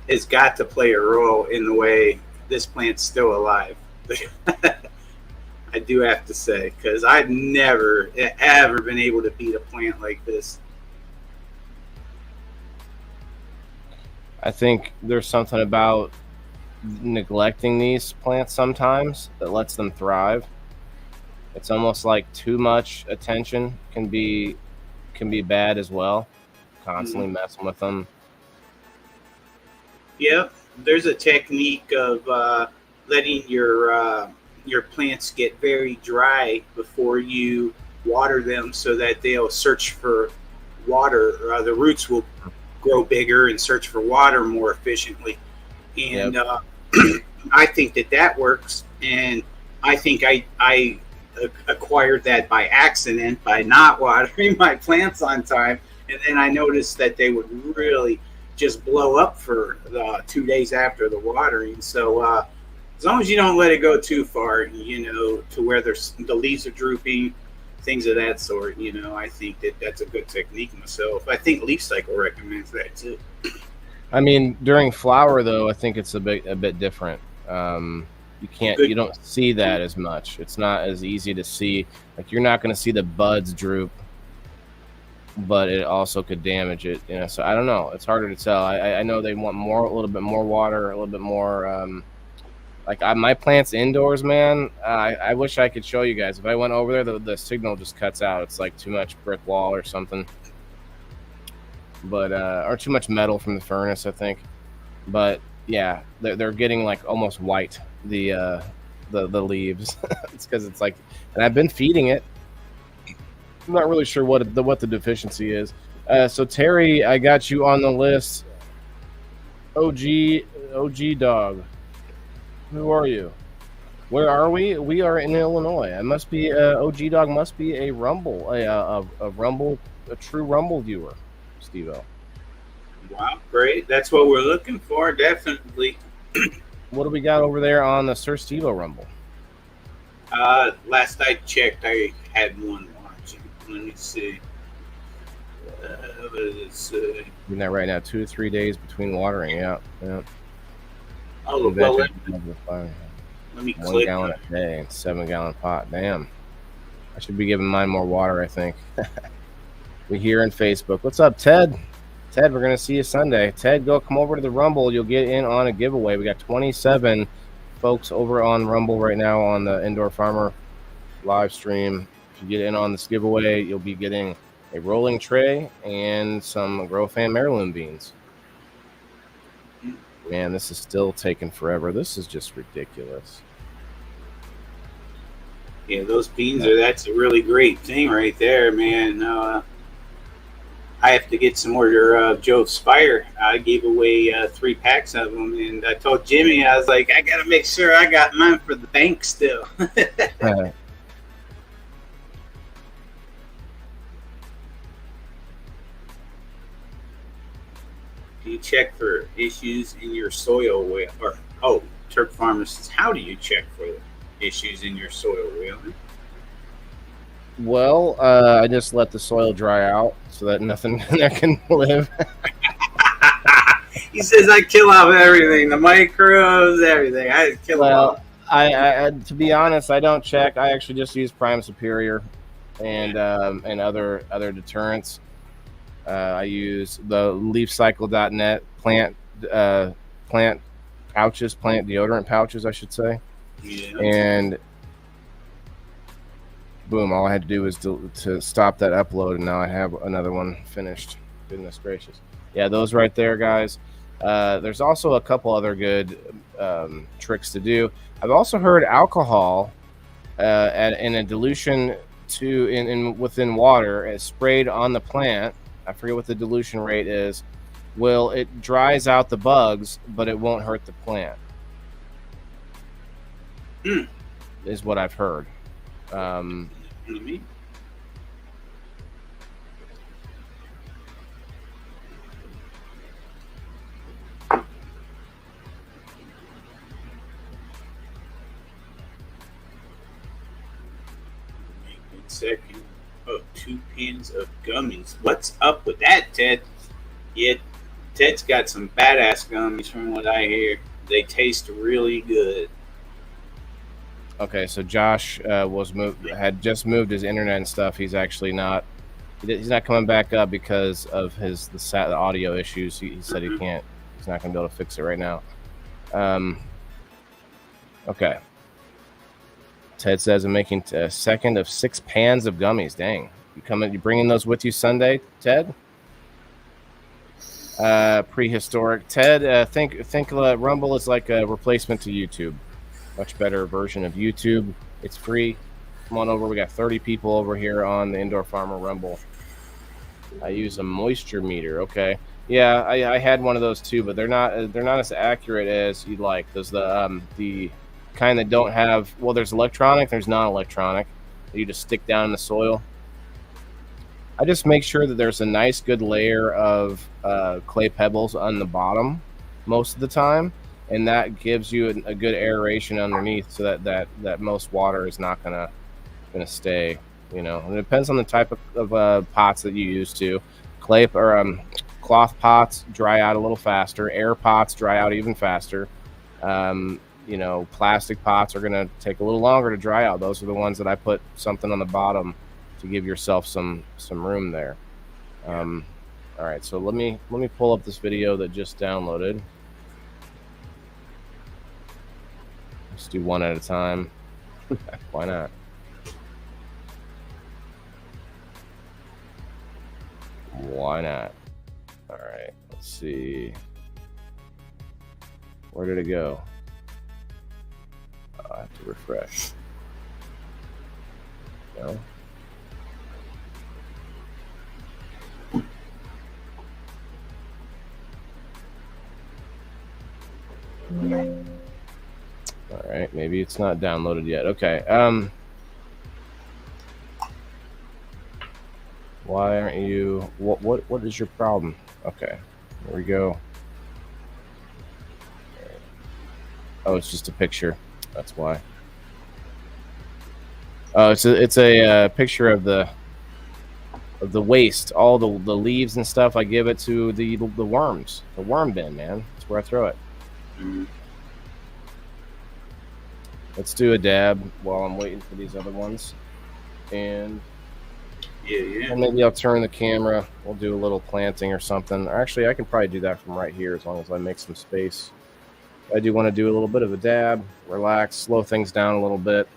has got to play a role in the way this plant's still alive. I do have to say, because I've never, ever been able to beat a plant like this. I think there's something about neglecting these plants sometimes that lets them thrive. It's almost like too much attention can be bad as well. Constantly messing with them. Yeah, there's a technique of letting your plants get very dry before you water them, so that they'll search for water. The roots will grow bigger and search for water more efficiently. And I think that works. And I think I acquired that by accident by not watering my plants on time, and then I noticed that they would really just blow up for 2 days after the watering. So as long as you don't let it go too far, to where the leaves are drooping, things of that sort, I think that's a good technique myself. I think Leaf Cycle recommends that too. I mean, during flower though, I think it's a bit different. You don't see that as much. It's not as easy to see. Like, you're not going to see the buds droop, but it also could damage it. So I don't know. It's harder to tell. I know they want a little bit more water, a little bit more. My plants indoors, man. I wish I could show you guys. If I went over there, the signal just cuts out. It's like too much brick wall or something. But or too much metal from the furnace, I think. But yeah, they're getting like almost white, the leaves. It's because it's like, and I've been feeding it. I'm not really sure what the deficiency is. So Terry, I got you on the list. OG dog. Who are you? Where are we? We are in Illinois. I must be OG dog. Must be a Rumble, a true Rumble viewer, SteveO. Wow, great! That's what we're looking for, definitely. What do we got over there on the Siir SteveO Rumble? Last I checked, I had one watching. Let me see. What does it say? Doing that right now, 2 to 3 days between watering. Yeah. Oh, well, let me 1 click. gallon a day, 7-gallon pot. Damn. I should be giving mine more water, I think. We hear on Facebook. What's up, Ted? Ted, we're going to see you Sunday. Ted, come over to the Rumble. You'll get in on a giveaway. We got 27 folks over on Rumble right now on the Indoor Farmer live stream. If you get in on this giveaway, you'll be getting a rolling tray and some GrowFan heirloom beans. Man, this is still taking forever. This is just ridiculous. Yeah, those beans that's a really great thing right there, man. I have to get some more Joe Spire. I gave away 3 packs of them, and I told Jimmy, I was like, I got to make sure I got mine for the bank still. Do you check for issues in your soil well? Turk Farmer says, how do you check for issues in your soil well? Well, I just let the soil dry out so that nothing in there can live. He says I kill off everything, the microbes, everything. I kill them all. I to be honest, I don't check. I actually just use Prime Superior and other deterrents. I use the LeafCycle.net plant pouches, plant deodorant pouches, I should say. Yeah. And boom, all I had to do was to stop that upload, and now I have another one finished. Goodness gracious. Yeah, those right there, guys. There's also a couple other good tricks to do. I've also heard alcohol in a dilution within water is sprayed on the plant. I forget what the dilution rate is. Well, it dries out the bugs, but it won't hurt the plant. Is what I've heard. Second. 2 pins of gummies. What's up with that, Ted? Yeah, Ted's got some badass gummies from what I hear. They taste really good. Okay, so Josh had just moved his internet and stuff. He's actually not. He's not coming back up because of the audio issues. He said he can't. He's not going to be able to fix it right now. Okay. Ted says I'm making a second of 6 pans of gummies. Dang, you bringing those with you Sunday, Ted? Prehistoric. Ted, think Rumble is like a replacement to YouTube. Much better version of YouTube. It's free. Come on over. We got 30 people over here on the Indoor Farmer Rumble. I use a moisture meter. Okay. Yeah, I had one of those too, but they're not as accurate as you'd like. There's the kind that don't have. Well, there's electronic. There's non-electronic. that you just stick down in the soil. I just make sure that there's a nice good layer of clay pebbles on the bottom most of the time, and that gives you a good aeration underneath, so that most water is not gonna stay. And it depends on the type of pots that you use too. Clay or cloth pots dry out a little faster. Air pots dry out even faster. Plastic pots are gonna take a little longer to dry out. Those are the ones that I put something on the bottom to give yourself some room there. All right, so let me pull up this video that just downloaded. Let's do one at a time. Why not? Why not? All right, let's see. Where did it go? I have to refresh. No. All right, maybe it's not downloaded yet. Okay. Why aren't you? What is your problem? Okay, here we go. Oh, it's just a picture. That's why. Oh, it's a picture of the waste, all the leaves and stuff. I give it to the worms, the worm bin, man. That's where I throw it. Let's do a dab while I'm waiting for these other ones, and and maybe I'll turn the camera. We'll do a little planting or something. Or actually, I can probably do that from right here as long as I make some space. I do want to do a little bit of a dab, relax, slow things down a little bit,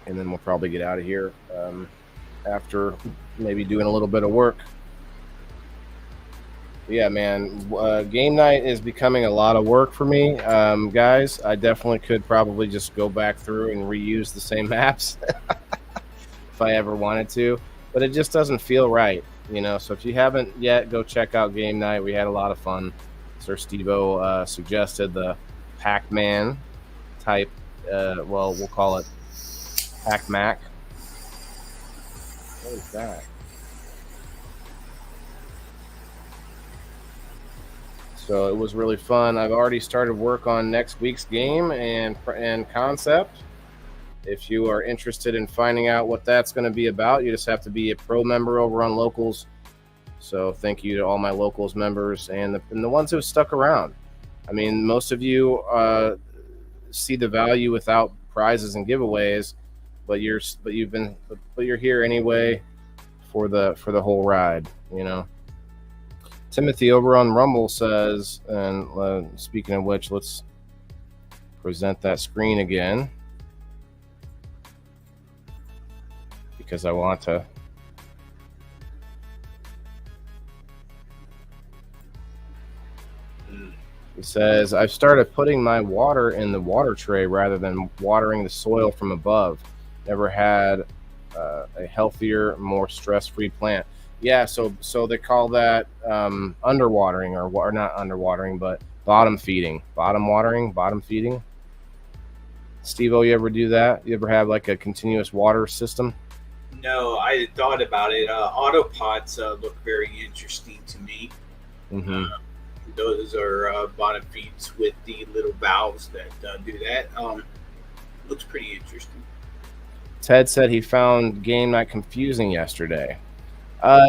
and then we'll probably get out of here after maybe doing a little bit of work. Yeah, man, game night is becoming a lot of work for me, guys. I definitely could probably just go back through and reuse the same maps if I ever wanted to, but it just doesn't feel right, So if you haven't yet, go check out game night. We had a lot of fun. Siir SteveO suggested the Pac-Man type. Well, we'll call it Pac-Mac. What is that? So it was really fun. I've already started work on next week's game and concept. If you are interested in finding out what that's going to be about, you just have to be a pro member over on Locals. So thank you to all my Locals members and the ones who have stuck around. I mean, most of you see the value without prizes and giveaways, but you're here anyway for the whole ride, Timothy over on Rumble says, and speaking of which, let's present that screen again because I want to. He says, I've started putting my water in the water tray rather than watering the soil from above. Never had a healthier, more stress-free plant. Yeah, so they call that underwatering, or not underwatering, but bottom feeding. Bottom watering, bottom feeding. SteveO, you ever do that? You ever have like a continuous water system? No, I thought about it. Autopots look very interesting to me. Mm-hmm. Those are bottom feeds with the little valves that do that. Looks pretty interesting. Ted said he found game night confusing yesterday.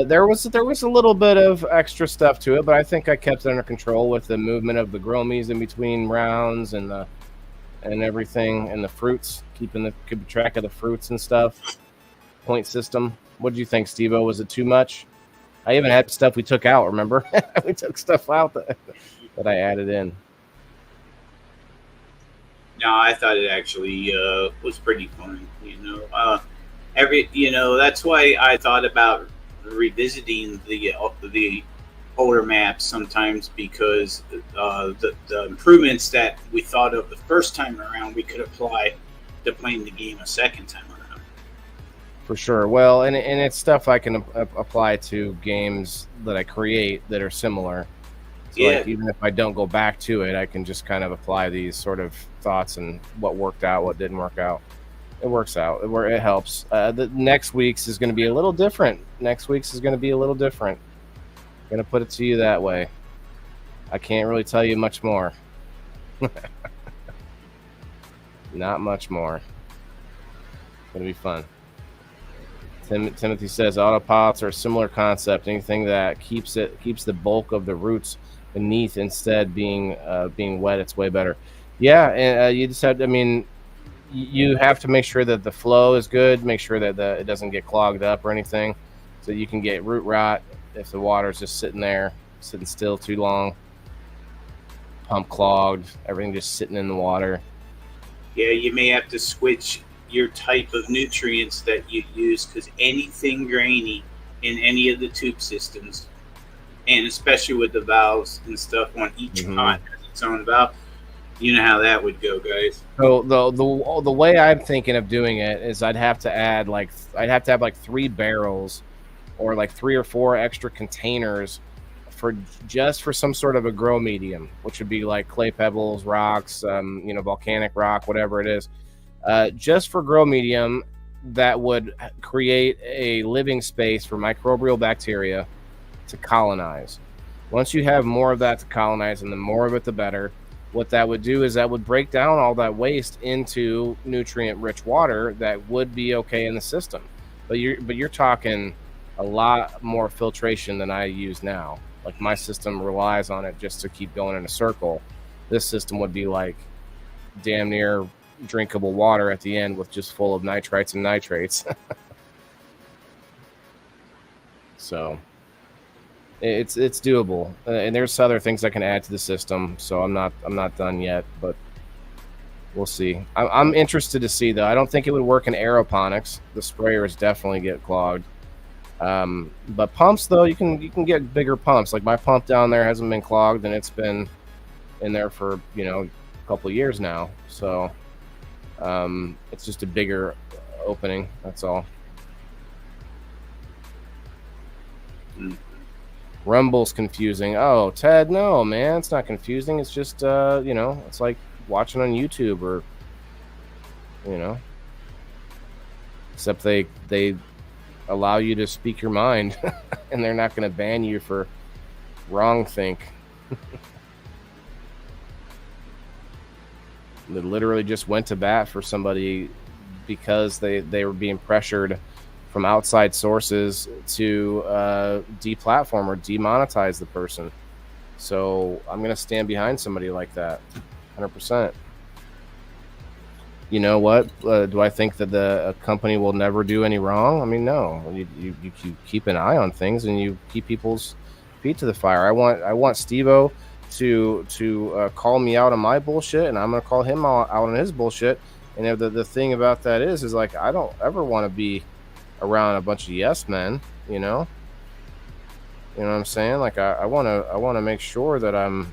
There was a little bit of extra stuff to it, but I think I kept it under control with the movement of the gromies in between rounds and everything, and the fruits, keeping track of the fruits and stuff. Point system. What do you think, SteveO? Was it too much? I even had stuff we took out. Remember, we took stuff out that I added in. No, I thought it actually was pretty fun. That's why I thought about revisiting the older maps sometimes, because the improvements that we thought of the first time around we could apply to playing the game a second time around. For sure. Well, and it's stuff I can apply to games that I create that are similar. So Yeah. like even if I don't go back to it, I can just kind of apply these sort of thoughts and what worked out, what didn't work out. It works out. It helps. The next week's is going to be a little different. Next week's is going to be a little different. I'm going to put it to you that way. I can't really tell you much more. Not much more. It's going to be fun. Timothy says autopots are a similar concept. Anything that keeps the bulk of the roots beneath instead being wet, it's way better. Yeah, and you just have. I mean, you have to make sure that the flow is good. Make sure that it doesn't get clogged up or anything, so you can get root rot if the water's just sitting still too long. Pump clogged, everything just sitting in the water. Yeah, you may have to switch your type of nutrients that you use, because anything grainy in any of the tube systems, and especially with the valves and stuff on each pot has its own valve, you know how that would go, guys. So the way I'm thinking of doing it is I'd have to have like 3 barrels or like 3 or 4 extra containers for some sort of a grow medium, which would be like clay pebbles, rocks, volcanic rock, whatever it is. Just for grow medium that would create a living space for microbial bacteria to colonize. Once you have more of that to colonize, and the more of it, the better, what that would do is that would break down all that waste into nutrient-rich water that would be okay in the system. But you're talking a lot more filtration than I use now. Like my system relies on it just to keep going in a circle. This system would be like damn near drinkable water at the end with just full of nitrites and nitrates. So it's doable, and there's other things I can add to the system. So I'm not done yet, but we'll see. I'm interested to see though. I don't think it would work in aeroponics. The sprayers definitely get clogged. But pumps though, you can get bigger pumps. Like my pump down there hasn't been clogged, and it's been in there for a couple of years now. So it's just a bigger opening. That's all. Rumble's confusing. Oh, Ted, no, man, it's not confusing. It's just, it's like watching on YouTube or, except they allow you to speak your mind and they're not going to ban you for wrong think. They literally just went to bat for somebody because they were being pressured from outside sources to deplatform or demonetize the person. So I'm going to stand behind somebody like that 100%. You know what? Do I think that a company will never do any wrong? I mean, no. You keep an eye on things and you keep people's feet to the fire. I want SteveO to call me out on my bullshit, and I'm going to call him out on his bullshit. And the thing about that is like I don't ever want to be around a bunch of yes men, you know what I'm saying? Like I want to make sure that I'm,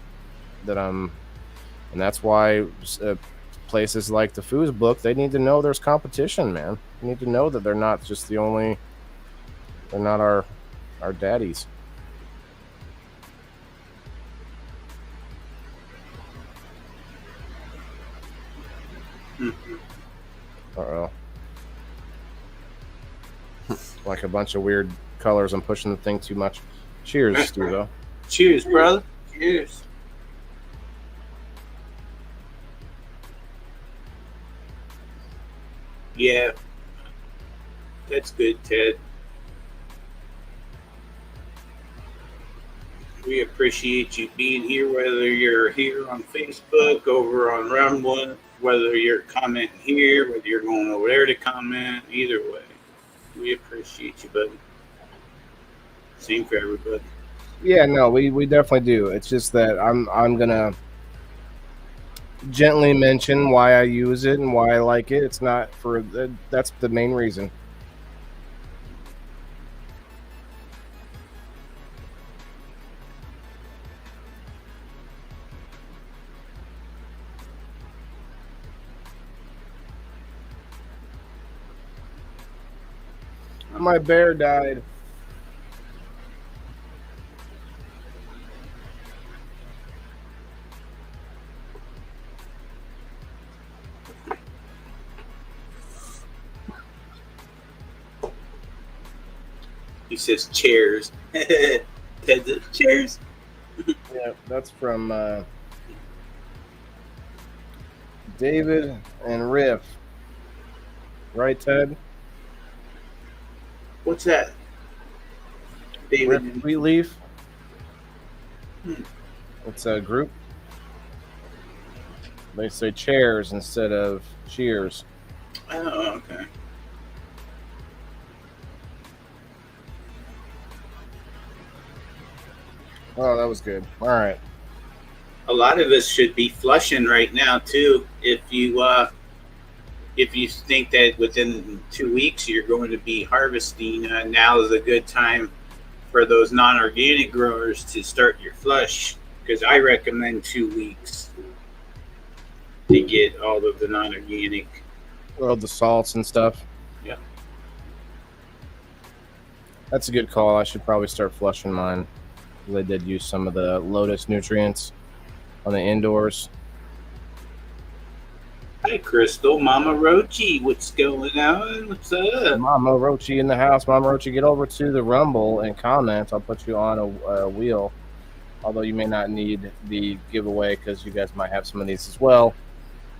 and that's why places like the Foos Book, they need to know there's competition, man. They need to know that they're not just they're not our daddies. Uh-oh. Like a bunch of weird colors. I'm pushing the thing too much. Cheers, SteveO. Cheers, brother. Cheers. Yeah, that's good, Ted. We appreciate you being here, whether you're here on Facebook, over on Rumble, whether you're commenting here, whether you're going over there to comment. Either way, we appreciate you, buddy. Same for everybody. Yeah, no, we definitely do. It's just that I'm gonna gently mention why I use it and why I like it. It's not for that's the main reason. My bear died. He says chairs. Ted says chairs. Yeah, that's from David and Riff. Right, Ted? What's that? Riff David. Wheatleaf. Hmm. It's a group. They say chairs instead of cheers. Oh, okay. Oh, that was good. All right. A lot of us should be flushing right now too. If you think that within 2 weeks you're going to be harvesting, now is a good time for those non-organic growers to start your flush, because I recommend 2 weeks to get all of the non-organic. Well, the salts and stuff. Yeah. That's a good call. I should probably start flushing mine. I did use some of the lotus nutrients on the indoors. Hi, Crystal. Mama Rochi, what's going on? What's up? Mama Rochi in the house. Mama Rochi, get over to the Rumble and comment. I'll put you on a wheel. Although you may not need the giveaway because you guys might have some of these as well.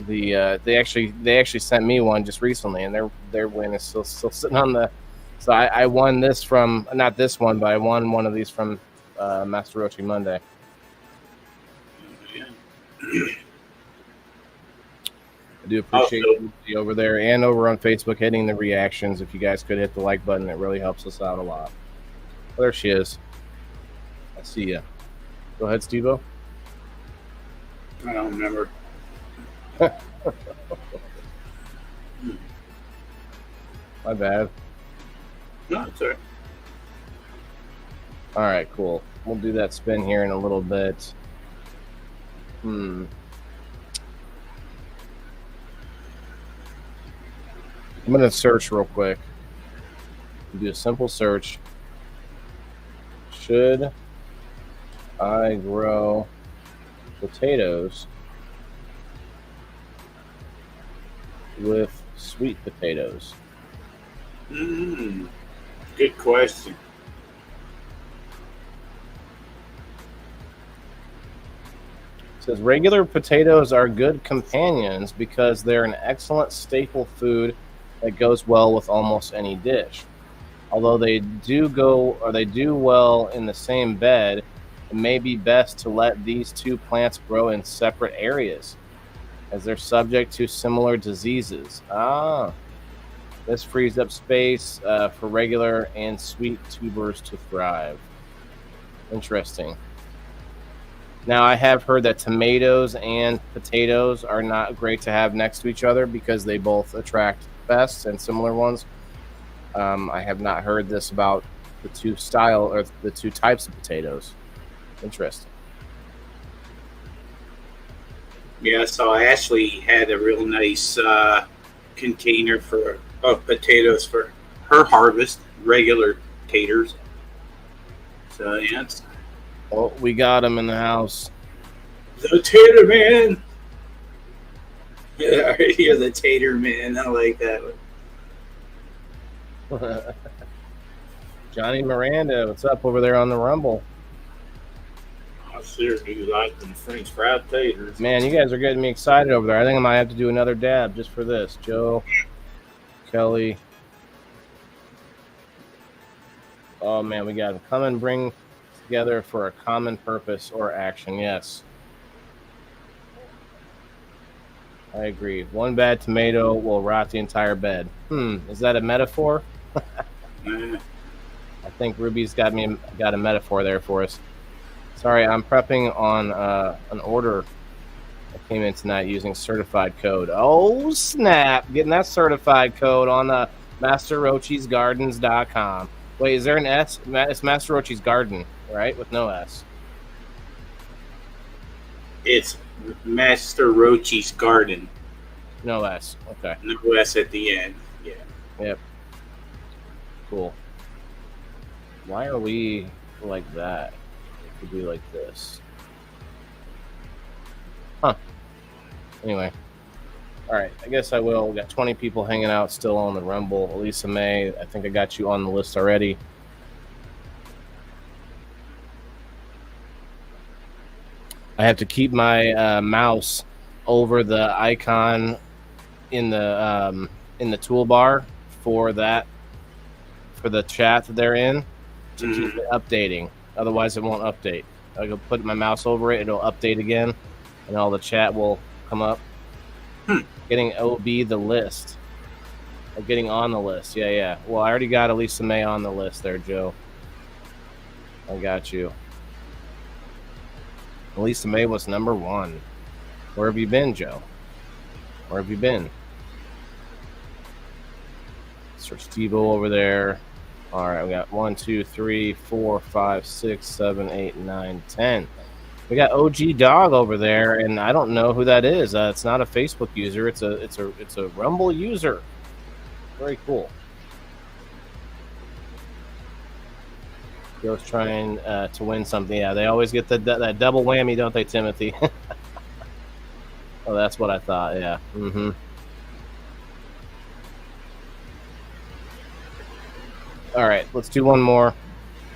They actually sent me one just recently, and their win is still sitting on the. So I won this from, not this one, but I won one of these from Master Rochi Monday. Yeah. I do appreciate you over there and over on Facebook hitting the reactions. If you guys could hit the like button, it really helps us out a lot. Oh, there she is. I see you. Go ahead, SteveO. I don't remember. My bad. No, it's all right. All right, cool. We'll do that spin here in a little bit. I'm going to search real quick. Do a simple search. Should I grow potatoes with sweet potatoes? Good question. It says regular potatoes are good companions because they're an excellent staple food that goes well with almost any dish. Although they do well in the same bed, it may be best to let these two plants grow in separate areas, as they're subject to similar diseases. This frees up space for regular and sweet tubers to thrive. Interesting. Now, I have heard that tomatoes and potatoes are not great to have next to each other because they both attract pests and similar ones. I have not heard this about the two types of potatoes. Interesting. Yeah, so I actually had a real nice container of potatoes for her harvest, regular taters. So yeah, it's Oh, we got him in the house. the tater man. Yeah, you're the tater man. I like that one. Johnny Miranda, what's up over there on the Rumble? I sure do like them French fried taters. Man, you guys are getting me excited over there. I think I might have to do another dab just for this. Joe, Kelly. Oh, man, we got them. Come and bring together for a common purpose or action. Yes. I agree. One bad tomato will rot the entire bed. Is that a metaphor? I think Ruby's got a metaphor there for us. Sorry, I'm prepping on an order that came in tonight using certified code. Oh, snap. Getting that certified code on MasterRochi'sGardens.com. Wait, is there an S? It's Master Rochi's Garden, right? With no S. It's Master Rochi's Garden. No S. Okay. No S at the end. Yeah. Yep. Cool. Why are we like that? It could be like this. Huh. Anyway. All right. I guess I will. We got 20 people hanging out still on the Rumble. Elisa May, I think I got you on the list already. I have to keep my mouse over the icon in the toolbar for the chat that they're in to keep it updating. Otherwise, it won't update. I go put my mouse over it, it'll update again, and all the chat will come up. Getting OB the list. Or getting on the list. Yeah. Well, I already got Elisa May on the list there, Joe. I got you. Elisa May was number 1. Where have you been, Joe? Where have you been? Siir SteveO over there. All right, we got 1, 2, 3, 4, 5, 6, 7, 8, 9, 10. We got OG Dog over there, and I don't know who that is. It's not a Facebook user. It's a Rumble user. Very cool. Joe's trying to win something. Yeah, they always get that double whammy, don't they, Timothy? Oh, that's what I thought. Yeah. Mm-hmm. All right, let's do one more,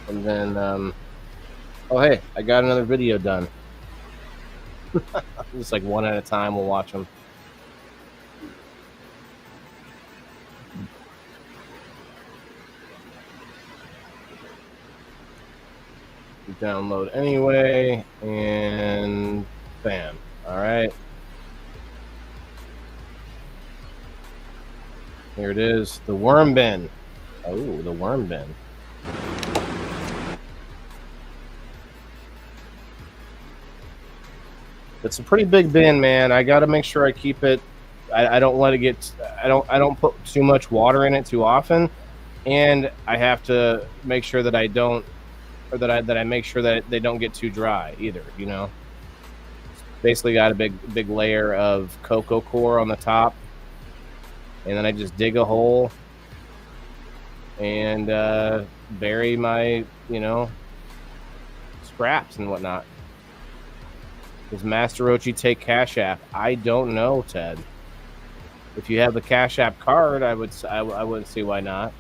and then. Oh, hey, I got another video done. Just like one at a time. We'll watch them. Download anyway, and bam. All right. Here it is, the worm bin. Oh, the worm bin. It's a pretty big bin, man. I got to make sure I keep it. I don't let it get. I don't put too much water in it too often, and I have to make sure that I don't, or that I make sure that they don't get too dry either. You know. Basically, got a big layer of cocoa core on the top, and then I just dig a hole and bury my scraps and whatnot. Does Master Rochi take Cash App? I don't know, Ted. If you have the Cash App card, I wouldn't see why not.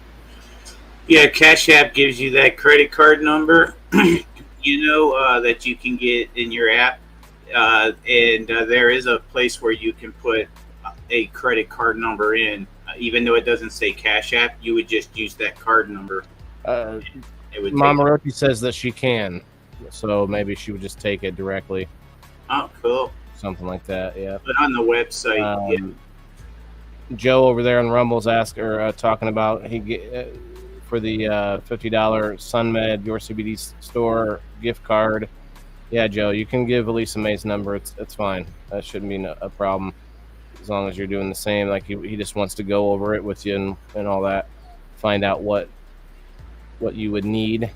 Yeah, Cash App gives you that credit card number, that you can get in your app. And there is a place where you can put a credit card number in. Even though it doesn't say Cash App, you would just use that card number. Mama Rochi says that she can. So maybe she would just take it directly. Oh, cool. Something like that, yeah. But on the website, yeah. Joe over there on Rumble's talking about for the $50 SunMed Your CBD store gift card. Yeah, Joe, you can give Elisa May's number. It's fine. That shouldn't be a problem as long as you're doing the same. Like he just wants to go over it with you and all that. Find out what you would need.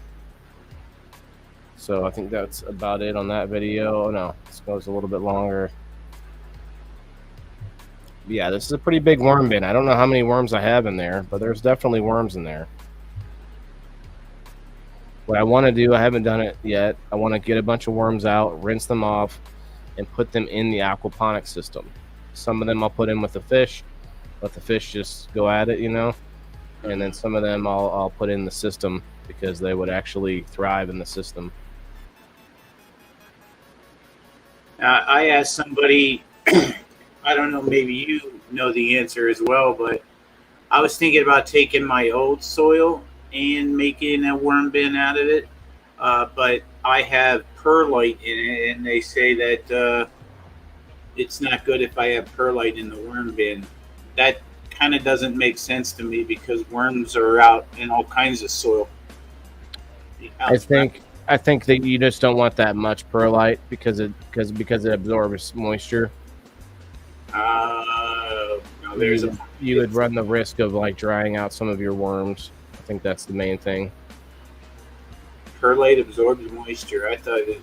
So I think that's about it on that video. Oh, no, this goes a little bit longer. Yeah, this is a pretty big worm bin. I don't know how many worms I have in there, but there's definitely worms in there. What I want to do, I haven't done it yet. I want to get a bunch of worms out, rinse them off, and put them in the aquaponics system. Some of them I'll put in with the fish, let the fish just go at it, And then some of them I'll put in the system because they would actually thrive in the system. I asked somebody, I don't know, maybe you know the answer as well, but I was thinking about taking my old soil and making a worm bin out of it. But I have perlite in it, and they say that it's not good if I have perlite in the worm bin. That kind of doesn't make sense to me because worms are out in all kinds of soil. I think that you just don't want that much perlite because it absorbs moisture. No, you would run the risk of like drying out some of your worms. I think that's the main thing. Perlite absorbs moisture. I thought it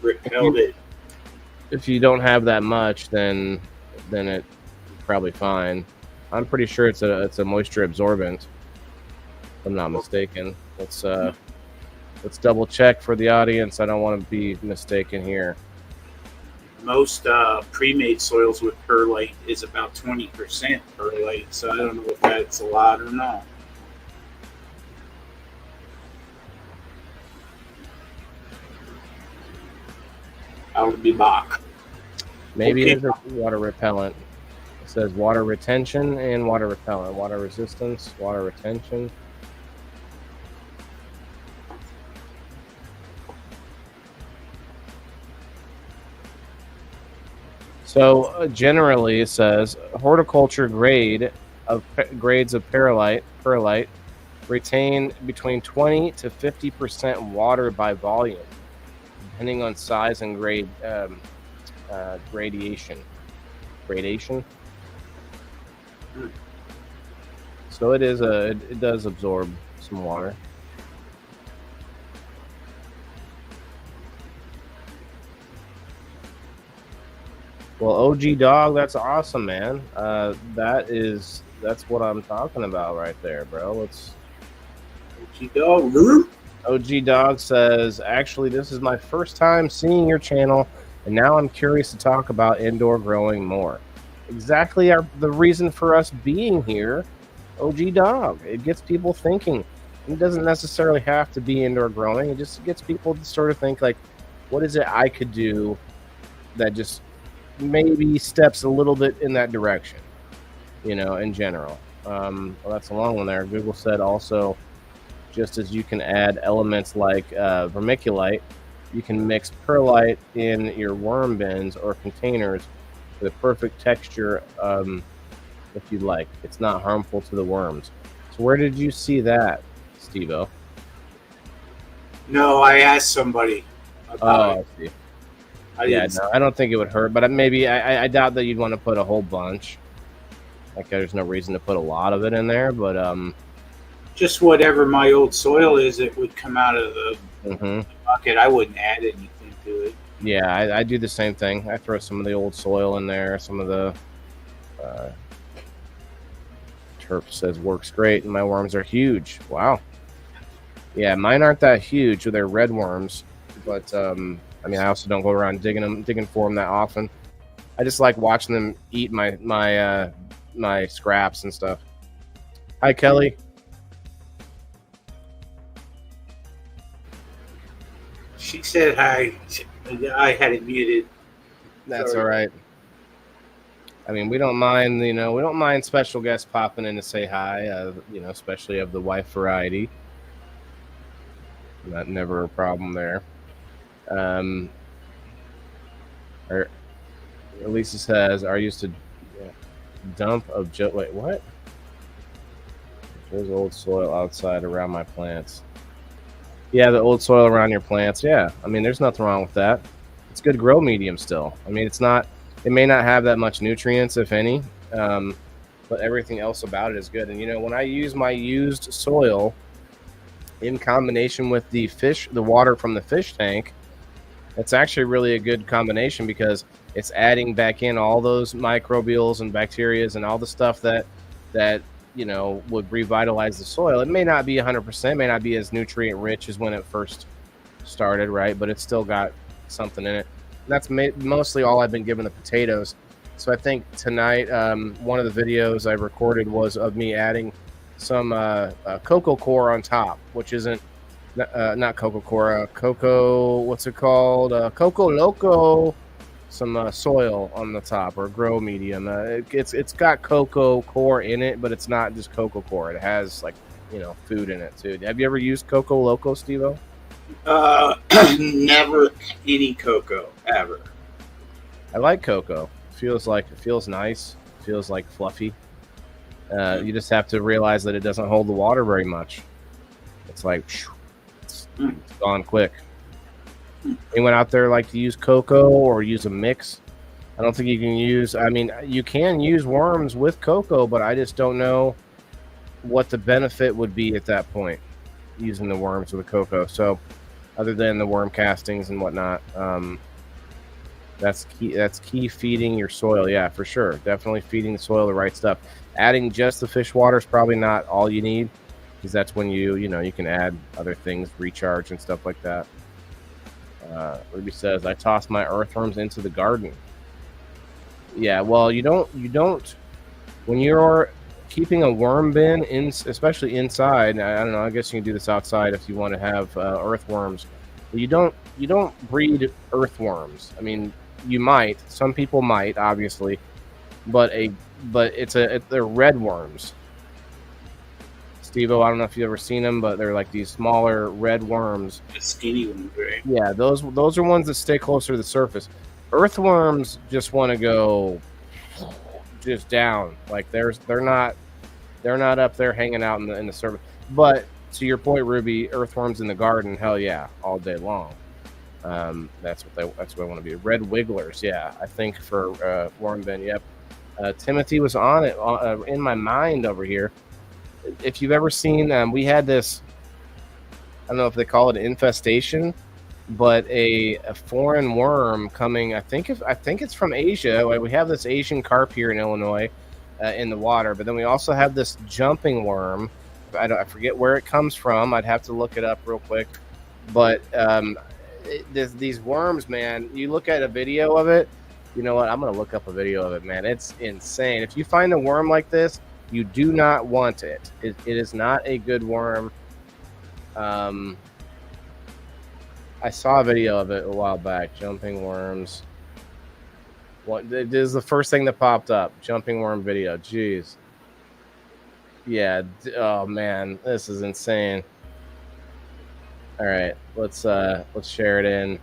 repelled it. If you don't have that much, then it's probably fine. I'm pretty sure it's a moisture absorbent. If I'm not mistaken. Let's double check for the audience. I don't want to be mistaken here. Most pre-made soils with perlite is about 20% perlite, so I don't know if that's a lot or not. I'll be back. Maybe Okay. it is a water repellent. It says water retention and water repellent. Water resistance, water retention. So generally, it says horticulture grades of perlite retain between 20 to 50% water by volume, depending on size and gradation. So it does absorb some water. Well, OG dog, that's awesome, man. That's what I'm talking about right there, bro. OG dog says, actually, this is my first time seeing your channel, and now I'm curious to talk about indoor growing more. Exactly the reason for us being here, OG dog. It gets people thinking. It doesn't necessarily have to be indoor growing. It just gets people to sort of think like, what is it I could do that just maybe steps a little bit in that direction, in general. Well, that's a long one there. Google said also, just as you can add elements like vermiculite, you can mix perlite in your worm bins or containers for the perfect texture if you like. It's not harmful to the worms. So where did you see that, SteveO? No, I asked somebody about it. I see. No, I don't think it would hurt, but maybe I doubt that you'd want to put a whole bunch. Like, there's no reason to put a lot of it in there, but just whatever my old soil is, it would come out of the bucket. I wouldn't add anything to it. Yeah, I do the same thing. I throw some of the old soil in there. Some of the Turf says works great, and my worms are huge. Wow. Yeah, mine aren't that huge. They're red worms, but I also don't go around digging for them that often. I just like watching them eat my scraps and stuff. Hi, Kelly. She said hi. I had it muted. That's Sorry. all right. We don't mind, we don't mind special guests popping in to say hi, especially of the wife variety. Never a problem there. Or Elisa says, I used to dump of wait, what? There's old soil outside around my plants. Yeah, the old soil around your plants. Yeah, there's nothing wrong with that. It's good grow medium still. It may not have that much nutrients, if any, but everything else about it is good. And when I use my used soil in combination with the water from the fish tank, it's actually really a good combination because it's adding back in all those microbials and bacterias and all the stuff that would revitalize the soil. It may not be 100%, may not be as nutrient rich as when it first started, right? But it's still got something in it. And that's mostly all I've been giving the potatoes. So I think tonight, one of the videos I recorded was of me adding some cocoa core on top, which isn't not cocoa core, cocoa, what's it called? Cocoa Loco, some soil on the top, or grow medium. It's got cocoa core in it, but it's not just cocoa core. It has food in it too. Have you ever used Cocoa Loco, SteveO? Never any cocoa ever. I like cocoa. Feels nice. Feels like fluffy. You just have to realize that it doesn't hold the water very much. It's like it's gone quick. Anyone out there like to use cocoa or use a mix? I don't think you can use. You can use worms with cocoa, but I just don't know what the benefit would be at that point using the worms with the cocoa. So, other than the worm castings and whatnot, that's key. That's key feeding your soil. Yeah, for sure. Definitely feeding the soil the right stuff. Adding just the fish water is probably not all you need, because that's when you can add other things, recharge and stuff like that. Ruby says, I toss my earthworms into the garden. Yeah, well, you don't when you're keeping a worm bin especially inside. I don't know. I guess you can do this outside if you want to have earthworms You don't breed earthworms. I mean, you might. Some people might, obviously, but they're red worms. SteveO, I don't know if you've ever seen them, but they're like these smaller red worms. The skinny ones, right? Yeah, those are ones that stay closer to the surface. Earthworms just want to go just down. Like they're not up there hanging out in the surface. But to your point, Ruby, earthworms in the garden, hell yeah, all day long. That's what I want to be. Red wigglers, yeah. I think for worm bin, yep. Timothy was on it in my mind over here. If you've ever seen, we had this. I don't know if they call it an infestation, but a foreign worm coming. I think it's from Asia. We have this Asian carp here in Illinois, in the water, but then we also have this jumping worm. I forget where it comes from. I'd have to look it up real quick. But these worms, man, you look at a video of it. You know what? I'm gonna look up a video of it, man. It's insane. If you find a worm like this, you do not want it. It is not a good worm. I saw a video of it a while back. Jumping worms. What? It is the first thing that popped up. Jumping worm video. Jeez. Yeah. Oh man, this is insane. All right, let's share it in.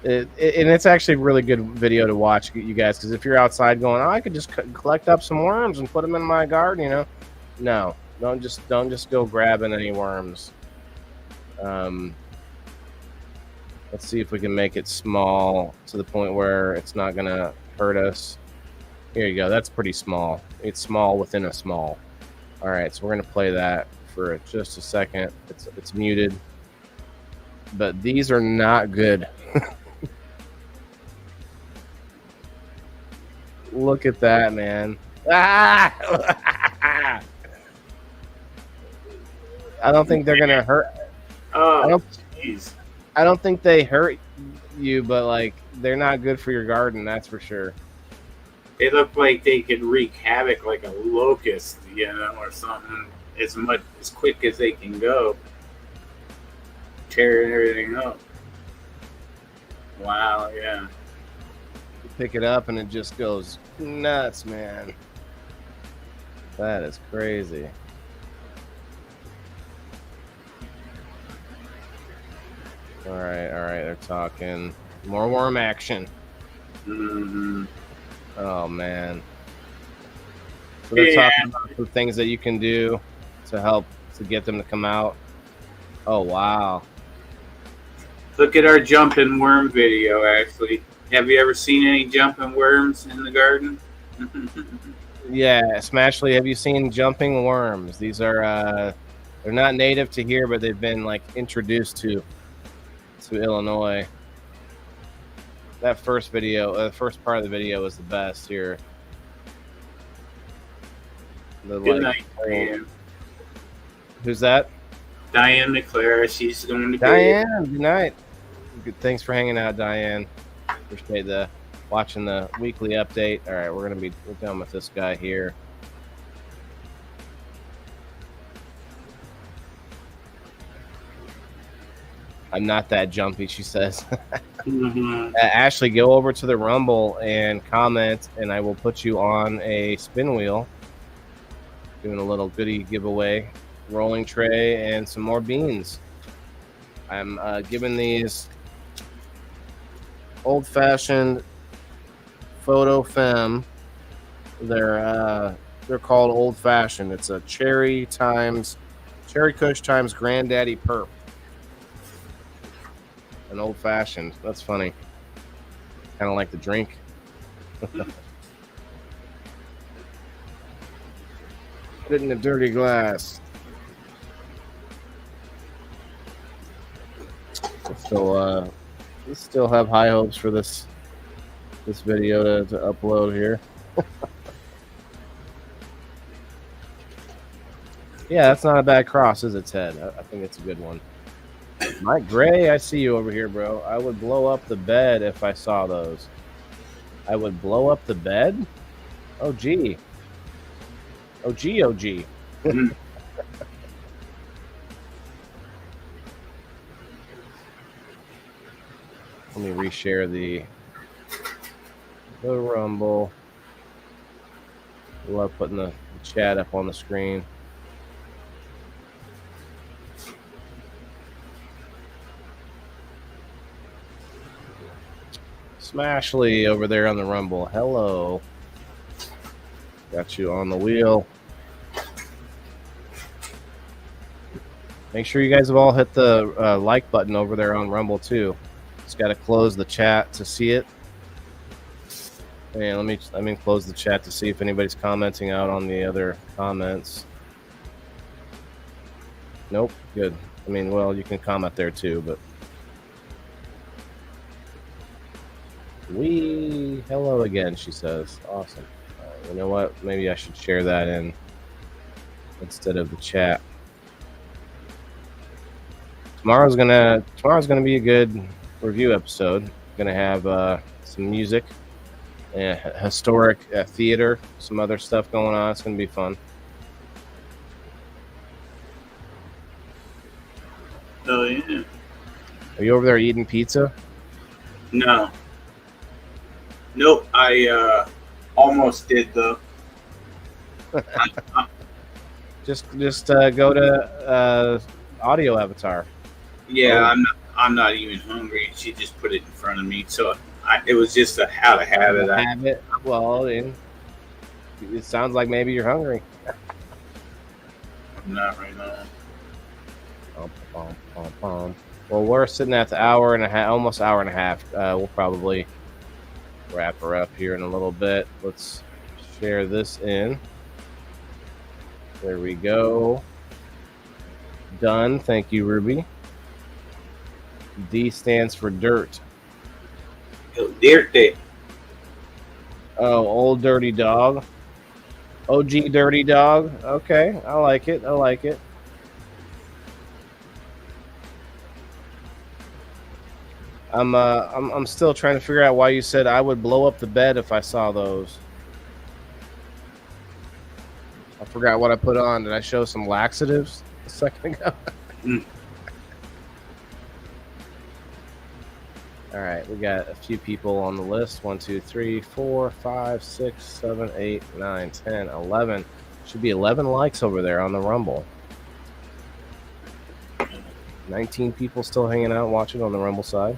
And it's actually a really good video to watch, you guys, because if you're outside going, oh, I could just collect up some worms and put them in my garden, you know. No, don't just go grabbing any worms. Let's see if we can make it small to the point where it's not gonna hurt us. Here you go. That's pretty small. It's small within a small. All right, so we're gonna play that for just a second. It's muted, but these are not good. Look at that, man. Ah! I don't think they're gonna hurt. Oh, jeez. I don't think they hurt you, but like they're not good for your garden. That's for sure. They look like they could wreak havoc like a locust, you know, or something. As quick as they can go, tearing everything up. Wow, yeah. You pick it up and it just goes nuts, man. That is crazy. All right. They're talking more worm action. Mm-hmm. Oh man. So they're talking about some things that you can do to help to get them to come out. Oh wow. Look at our jumping worm video, actually. Have you ever seen any jumping worms in the garden? Yeah, Smashley, have you seen jumping worms? These are they're not native to here, but they've been like introduced to Illinois. That first video, the first part of the video was the best here. Good night, Diane. Who's that? Diane McClare. She's going to Diane, good night. Good, thanks for hanging out, Diane. Appreciate watching the weekly update. All right, we're done with this guy here. I'm not that jumpy, she says. Mm-hmm. Ashley, go over to the Rumble and comment, and I will put you on a spin wheel. Doing a little goodie giveaway, rolling tray, and some more beans. I'm giving these old-fashioned Photo Femme. They're called old-fashioned. It's a cherry Kush times Granddaddy Perp. An old-fashioned. That's funny. Kind of like the drink. Put it in a dirty glass. So we still have high hopes for this video to upload here. Yeah, that's not a bad cross, is it, Ted? I think it's a good one. Mike Gray, I see you over here, bro. I would blow up the bed if I saw those. I would blow up the bed? Oh, gee. OG. Mhm. Let me reshare the Rumble. Love putting the chat up on the screen. Smashley over there on the Rumble. Hello. Got you on the wheel. Make sure you guys have all hit the like button over there on Rumble too. Just got to close the chat to see it. And let me close the chat to see if anybody's commenting out on the other comments. Nope, good. I mean, well, you can comment there too, but hello again, she says. Awesome. You know what? Maybe I should share that in instead of the chat. Tomorrow's gonna be a good review episode. Gonna have some music, historic theater, some other stuff going on. It's gonna be fun. Oh yeah. Are you over there eating pizza? No. Nope. I almost did though. Just go to audio avatar. Yeah, I'm not even hungry. She just put it in front of me, so it was just how to have it. Habit. Well, then it sounds like maybe you're hungry. I'm not right now. Well, we're sitting at the hour and a half, almost hour and a half. We'll probably wrap her up here in a little bit. Let's share this in. There we go. Done. Thank you, Ruby. D stands for dirt. Dirty. Oh, old dirty dog. OG dirty dog. Okay, I like it. I'm still trying to figure out why you said I would blow up the bed if I saw those. I forgot what I put on. Did I show some laxatives a second ago? All right, we got a few people on the list. 1, 2, 3, 4, 5, 6, 7, 8, 9, 10, 11. Should be 11 likes over there on the Rumble. 19 people still hanging out watching on the Rumble side.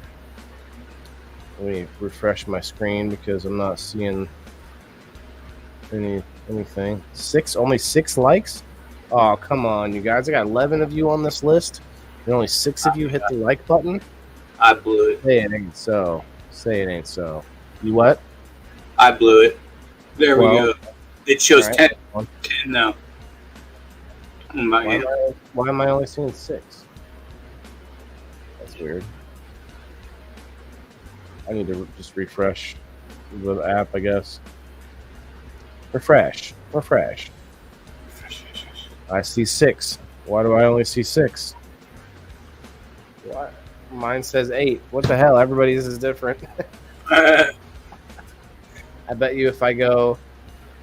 Let me refresh my screen because I'm not seeing anything. Only 6 likes? Oh, come on, you guys. I got 11 of you on this list, and only 6 of you hit the like button. I blew it. Say it ain't so. Say it ain't so. You what? I blew it. There we go. It shows right. 10 now. Why am I only seeing 6? That's weird. I need to just refresh the app, I guess. Refresh. I see 6. Why do I only see 6? What? Mine says 8. What the hell? Everybody's is different. I bet you if I go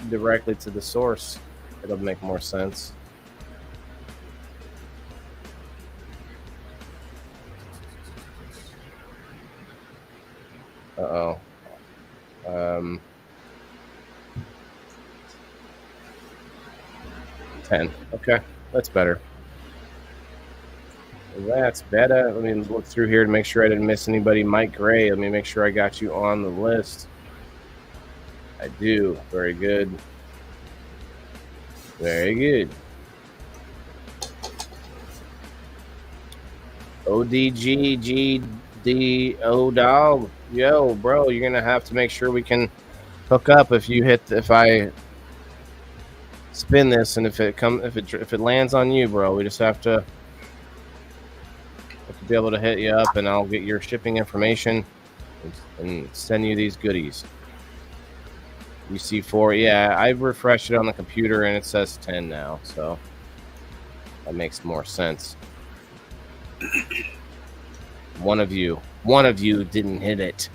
directly to the source, it'll make more sense. Uh-oh. 10. Okay, that's better. That's better. Let me look through here to make sure I didn't miss anybody. Mike Gray, let me make sure I got you on the list. I do. Very good. Very good. ODGGDO dog. Yo, bro, you're gonna have to make sure we can hook up if I spin this, and if it lands on you, bro, we just have to be able to hit you up, and I'll get your shipping information and send you these goodies. You see 4. Yeah, I refreshed it on the computer and it says 10 now, so that makes more sense. One of you didn't hit it.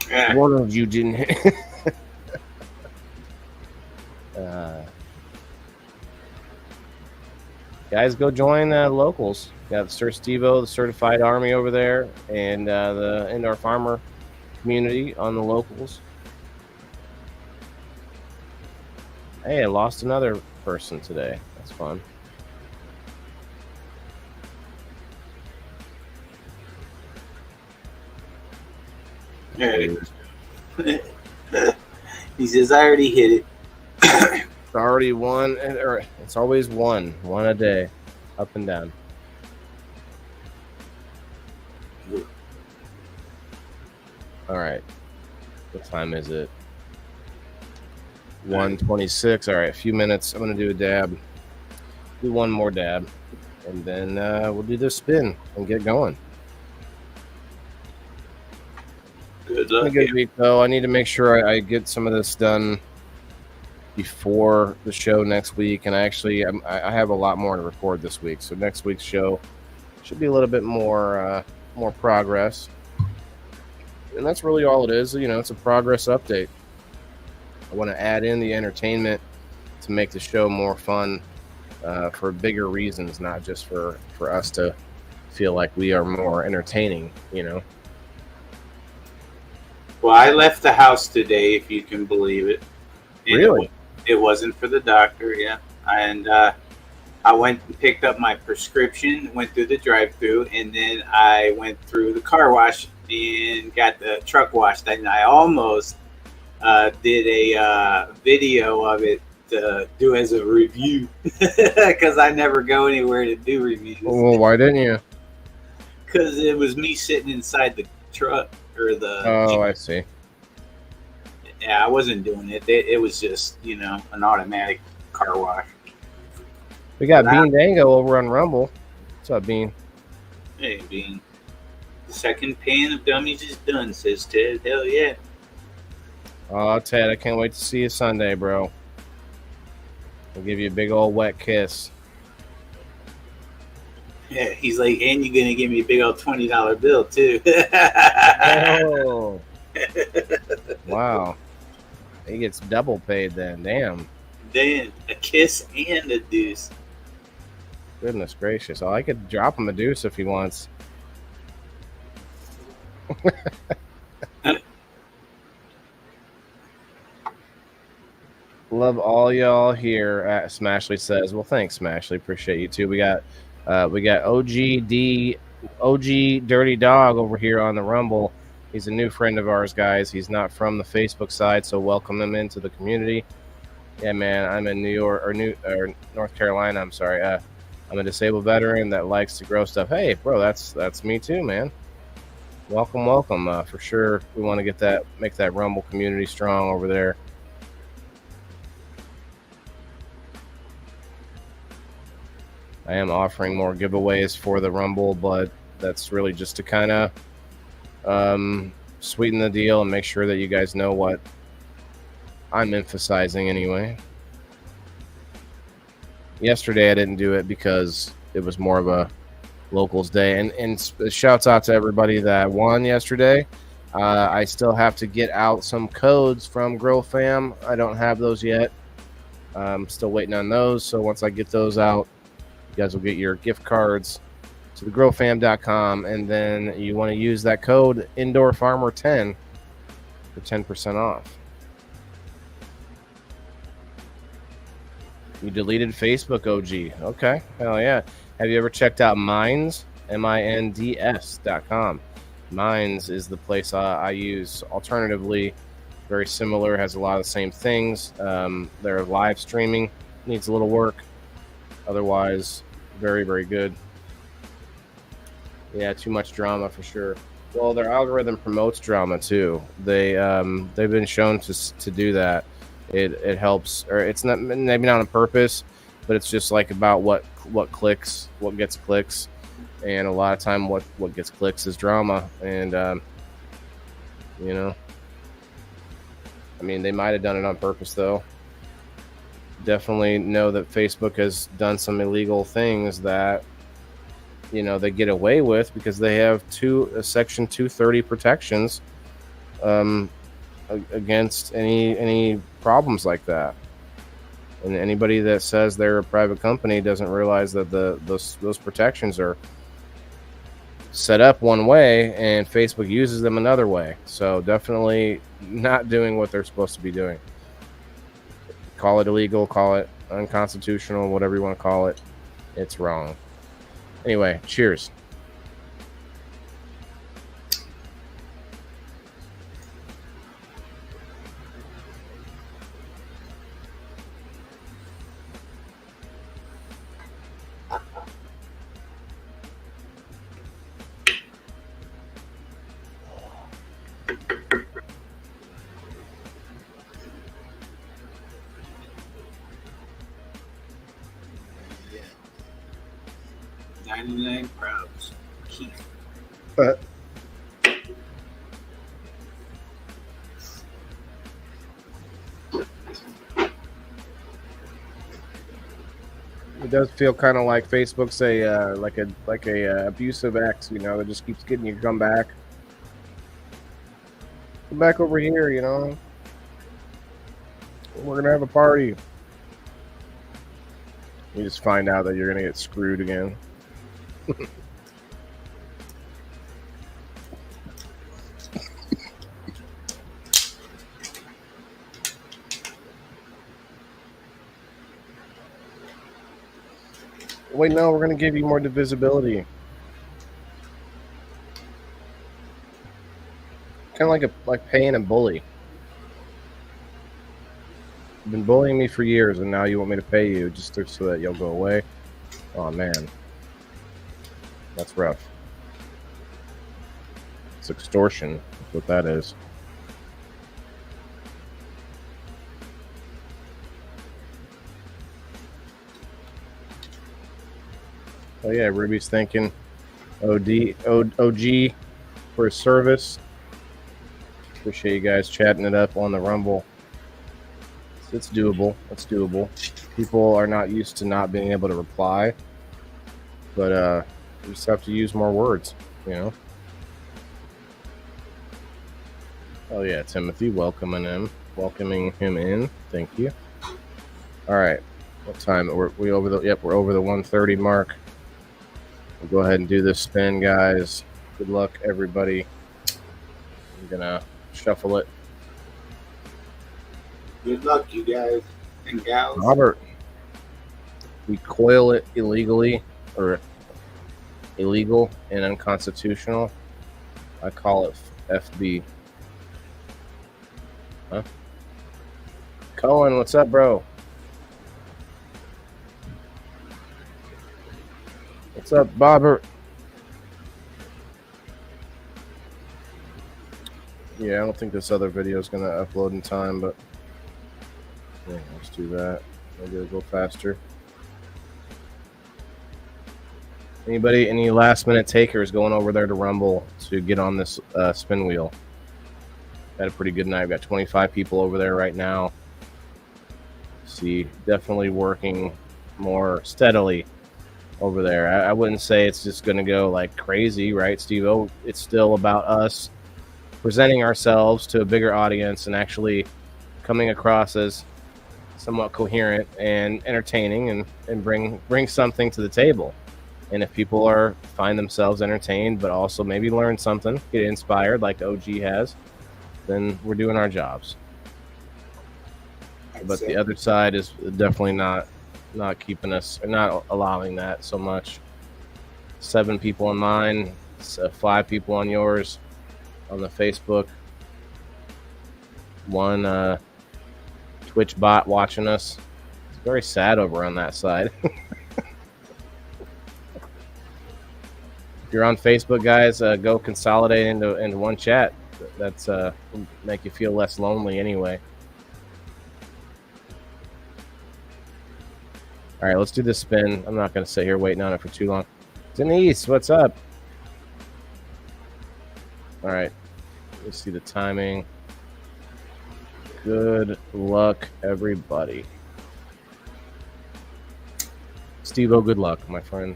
Yeah. One of you didn't hit it. guys, go join locals. Got Siir SteveO, the certified army over there, and the indoor farmer community on the locals. Hey, I lost another person today. That's fun. He says, I already hit it. It's already one, or it's always one a day, up and down. All right. What time is it? 1:26. All right, a few minutes. I'm going to do a dab. Do one more dab. And then we'll do this spin and get going. Good luck. A good week, though. I need to make sure I get some of this done before the show next week. And I have a lot more to record this week. So next week's show should be a little bit more progress. And that's really all it is. You know, it's a progress update. I want to add in the entertainment to make the show more fun for bigger reasons, not just for us to feel like we are more entertaining, you know. Well, I left the house today, if you can believe it. And Really? It wasn't for the doctor, yeah. And I went and picked up my prescription, went through the drive-thru, and then I went through the car wash and got the truck washed. And I almost did a video of it to do as a review because I never go anywhere to do reviews. Well, why didn't you? Because it was me sitting inside the truck or the. Oh, I see. Yeah, I wasn't doing it. It was just, you know, an automatic car wash. We got Bean Dango over on Rumble. What's up, Bean? Hey, Bean. The second pan of dummies is done, says Ted. Hell yeah. Oh, Ted, I can't wait to see you Sunday, bro. I'll give you a big old wet kiss. Yeah, he's like, and you're going to give me a big old $20 bill, too. Oh. Wow. He gets double paid then. Damn. Then a kiss and a deuce. Goodness gracious. Oh, I could drop him a deuce if he wants. Love all y'all here. Smashley says, "Well, thanks, Smashley. Appreciate you too." We got OG Dirty Dog over here on the Rumble. He's a new friend of ours, guys. He's not from the Facebook side, so welcome him into the community. Yeah, man. I'm in North Carolina. I'm sorry. I'm a disabled veteran that likes to grow stuff. Hey, bro, that's me too, man. Welcome. For sure, we want to make that Rumble community strong over there. I am offering more giveaways for the Rumble, but that's really just to kind of sweeten the deal and make sure that you guys know what I'm emphasizing anyway. Yesterday I didn't do it because it was more of a locals day, and shouts out to everybody that won yesterday. I still have to get out some codes from GrowFam. I don't have those yet. I'm still waiting on those, so once I get those out, you guys will get your gift cards to thegrowfam.com, and then you want to use that code IndoorFarmer10 for 10% off. You deleted Facebook, OG. Okay, hell yeah. Have you ever checked out Minds? MINDS.com. Minds is the place I use. Alternatively, very similar, has a lot of the same things. Their live streaming needs a little work. Otherwise, very, very good. Yeah, too much drama for sure. Well, their algorithm promotes drama too. They've been shown to do that. It helps, or it's not maybe not on purpose, but it's just like about what clicks, what gets clicks, and a lot of time what gets clicks is drama. And you know, I mean, they might have done it on purpose though. Definitely know that Facebook has done some illegal things that, you know, they get away with because they have Section 230 protections against any problems like that. And anybody that says they're a private company doesn't realize that those protections are set up one way and Facebook uses them another way. So definitely not doing what they're supposed to be doing. Call it illegal, call it unconstitutional, whatever you want to call it. It's wrong. Anyway, cheers. Yeah. 99 crowds. Keith. It does feel kind of like Facebook's a abusive ex, you know, that just keeps getting you to come back. Come back over here, you know. We're gonna have a party. You just find out that you're gonna get screwed again. Wait, no, we're gonna give you more divisibility. Kind of like paying a bully. You've been bullying me for years, and now you want me to pay you just so that you'll go away. Oh man, that's rough. It's extortion. That's what that is. Oh yeah, Ruby's thanking OG for his service. Appreciate you guys chatting it up on the Rumble. It's doable. It's doable. People are not used to not being able to reply, but you just have to use more words, you know. Oh yeah, Timothy, welcoming him in. Thank you. All right, what time? We over the? Yep, we're over the 1:30 mark. We'll go ahead and do this spin, guys. Good luck, everybody. I'm gonna shuffle it. Good luck, you guys and gals. Robert, we coil it illegally or illegal and unconstitutional. I call it FB. Huh? Cohen, what's up, bro? What's up, Bobbert? Yeah, I don't think this other video is going to upload in time, but yeah, let's do that. Maybe it'll go faster. Anybody, any last minute takers going over there to Rumble to get on this spin wheel? Had a pretty good night. I've got 25 people over there right now. See, definitely working more steadily over there. I wouldn't say it's just going to go like crazy, right, SteveO? It's still about us presenting ourselves to a bigger audience and actually coming across as somewhat coherent and entertaining and bring something to the table. And if people find themselves entertained, but also maybe learn something, get inspired like OG has, then we're doing our jobs. But the other side is definitely not keeping us, or not allowing that so much. 7 people on mine, 5 people on yours, on the Facebook. 1 Twitch bot watching us. It's very sad over on that side. If you're on Facebook, guys, go consolidate into one chat. That's make you feel less lonely anyway. All right, let's do this spin. I'm not going to sit here waiting on it for too long. Denise, what's up? All right, let's see the timing. Good luck, everybody. SteveO, good luck, my friend.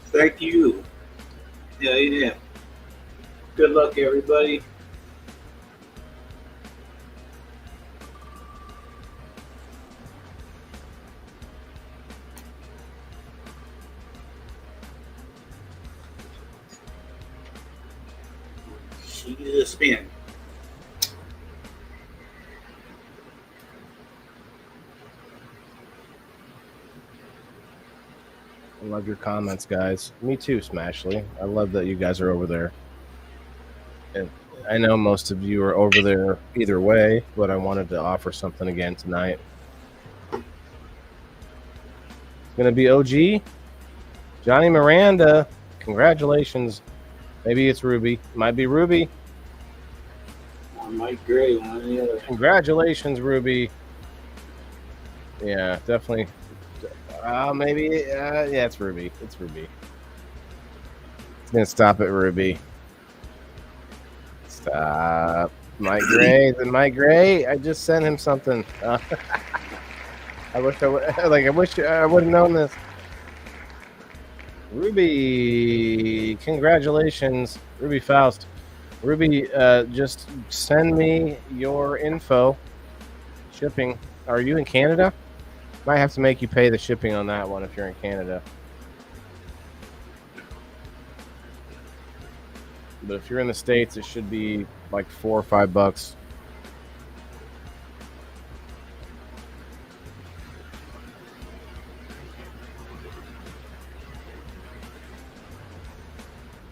Thank you. Yeah. Good luck, everybody. She's a spin. I love your comments, guys. Me too, Smashly. I love that you guys are over there. And I know most of you are over there either way, but I wanted to offer something again tonight. It's going to be OG. Johnny Miranda. Congratulations. Maybe it's Ruby. Might be Ruby. Or Mike Gray, one or the other. Congratulations, Ruby. Yeah, definitely. Maybe. Yeah, it's Ruby. It's Ruby. It's going to stop at Ruby. Stop. Mike Gray. Mike Gray. I just sent him something. I wish I would. I wish I would have known this. Ruby, congratulations, Ruby Faust. Ruby, just send me your info. Shipping. Are you in Canada? Might have to make you pay the shipping on that one if you're in Canada. But if you're in the States, it should be like $4 or $5.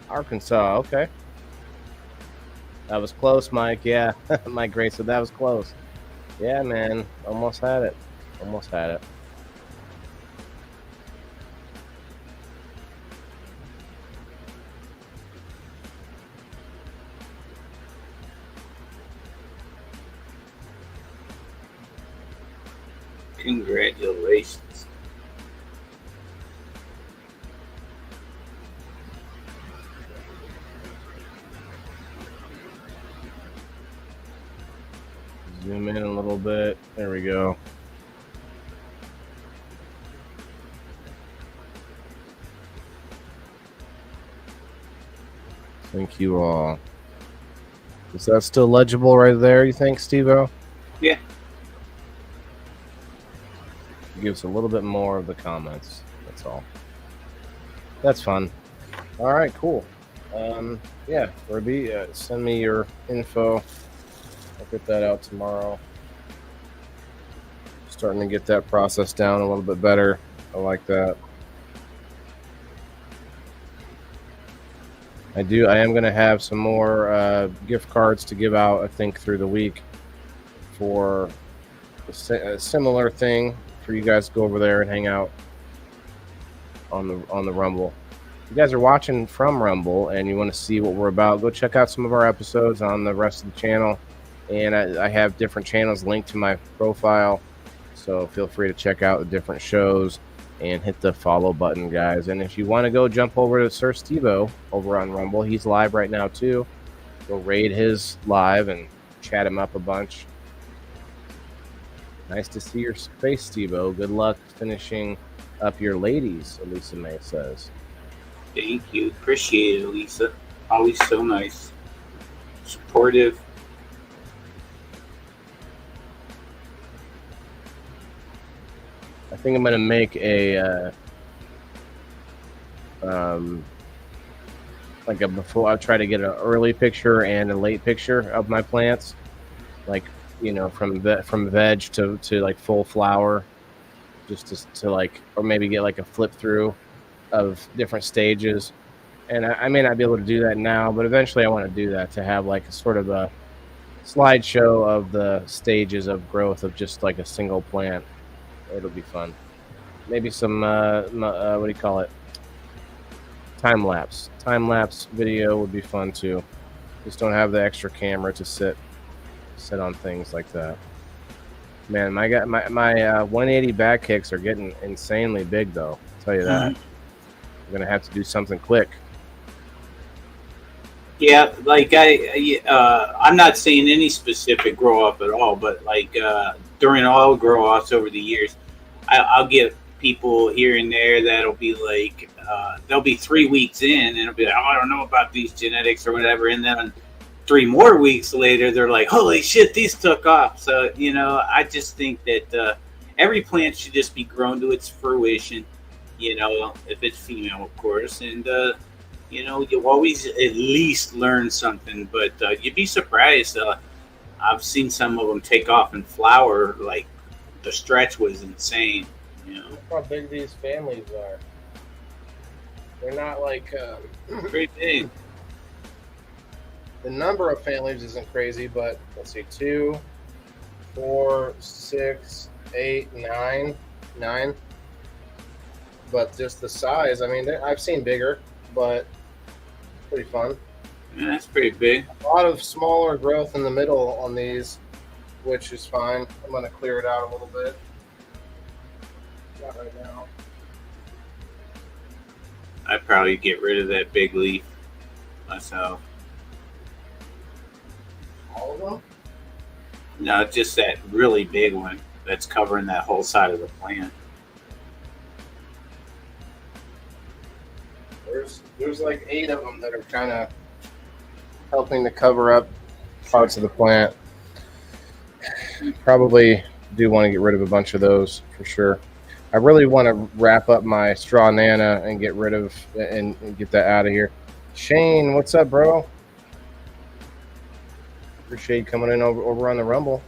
Arkansas, okay. That was close, Mike. Yeah, Mike Gray said that was close. Yeah, man. Almost had it. Almost had it. Congratulations. Zoom in a little bit. There we go. Thank you all. Is that still legible right there, you think, SteveO? Yeah. Gives a little bit more of the comments. That's all. That's fun. All right, cool. Yeah, Ruby, send me your info. I'll get that out tomorrow. Starting to get that process down a little bit better. I like that. I am going to have some more gift cards to give out, I think, through the week for a similar thing for you guys to go over there and hang out on the Rumble. If you guys are watching from Rumble and you want to see what we're about, go check out some of our episodes on the rest of the channel. And I have different channels linked to my profile, so feel free to check out the different shows and hit the follow button, guys. And if you want to go jump over to Siir SteveO over on Rumble, he's live right now too. Go raid his live and chat him up a bunch. Nice to see your face, SteveO. Good luck finishing up your ladies, Elisa May says. Thank you. Appreciate it, Lisa. Always so nice. Supportive. I think I'm going to make a like a before. I'll try to get an early picture and a late picture of my plants, like, you know, from veg to like full flower, just to like, or maybe get like a flip through of different stages. And I may not be able to do that now, but eventually I want to do that, to have like a sort of a slideshow of the stages of growth of just like a single plant. It'll be fun. Maybe some what do you call it? Time lapse video would be fun too. Just don't have the extra camera to sit on things like that. Man, my 180 back kicks are getting insanely big though. I'll tell you that. I'm gonna have to do something quick. Yeah, like I'm not saying any specific grow up at all, but like during all grow offs over the years, I'll get people here and there that'll be like, they'll be 3 weeks in and it'll be like, oh, I don't know about these genetics or whatever, and then 3 more weeks later they're like, holy shit, these took off. So, you know, I just think that every plant should just be grown to its fruition, you know, if it's female, of course, and You always at least learn something, but you'd be surprised. I've seen some of them take off and flower. Like the stretch was insane. Look how big these families are. They're not like Pretty big. the number of families isn't crazy, but let's see, 2, 4, 6, 8, 9. But just the size. I mean, I've seen bigger, but pretty fun. Yeah, that's pretty big. A lot of smaller growth in the middle on these, which is fine. I'm going to clear it out a little bit. Not right now. I'd probably get rid of that big leaf myself. All of them? No, just that really big one that's covering that whole side of the plant. There's like 8 of them that are kind of helping to cover up parts of the plant. Probably do want to get rid of a bunch of those for sure. I really want to wrap up my straw nana and get rid of and get that out of here. Shane, what's up, bro? Appreciate you coming in over on the Rumble.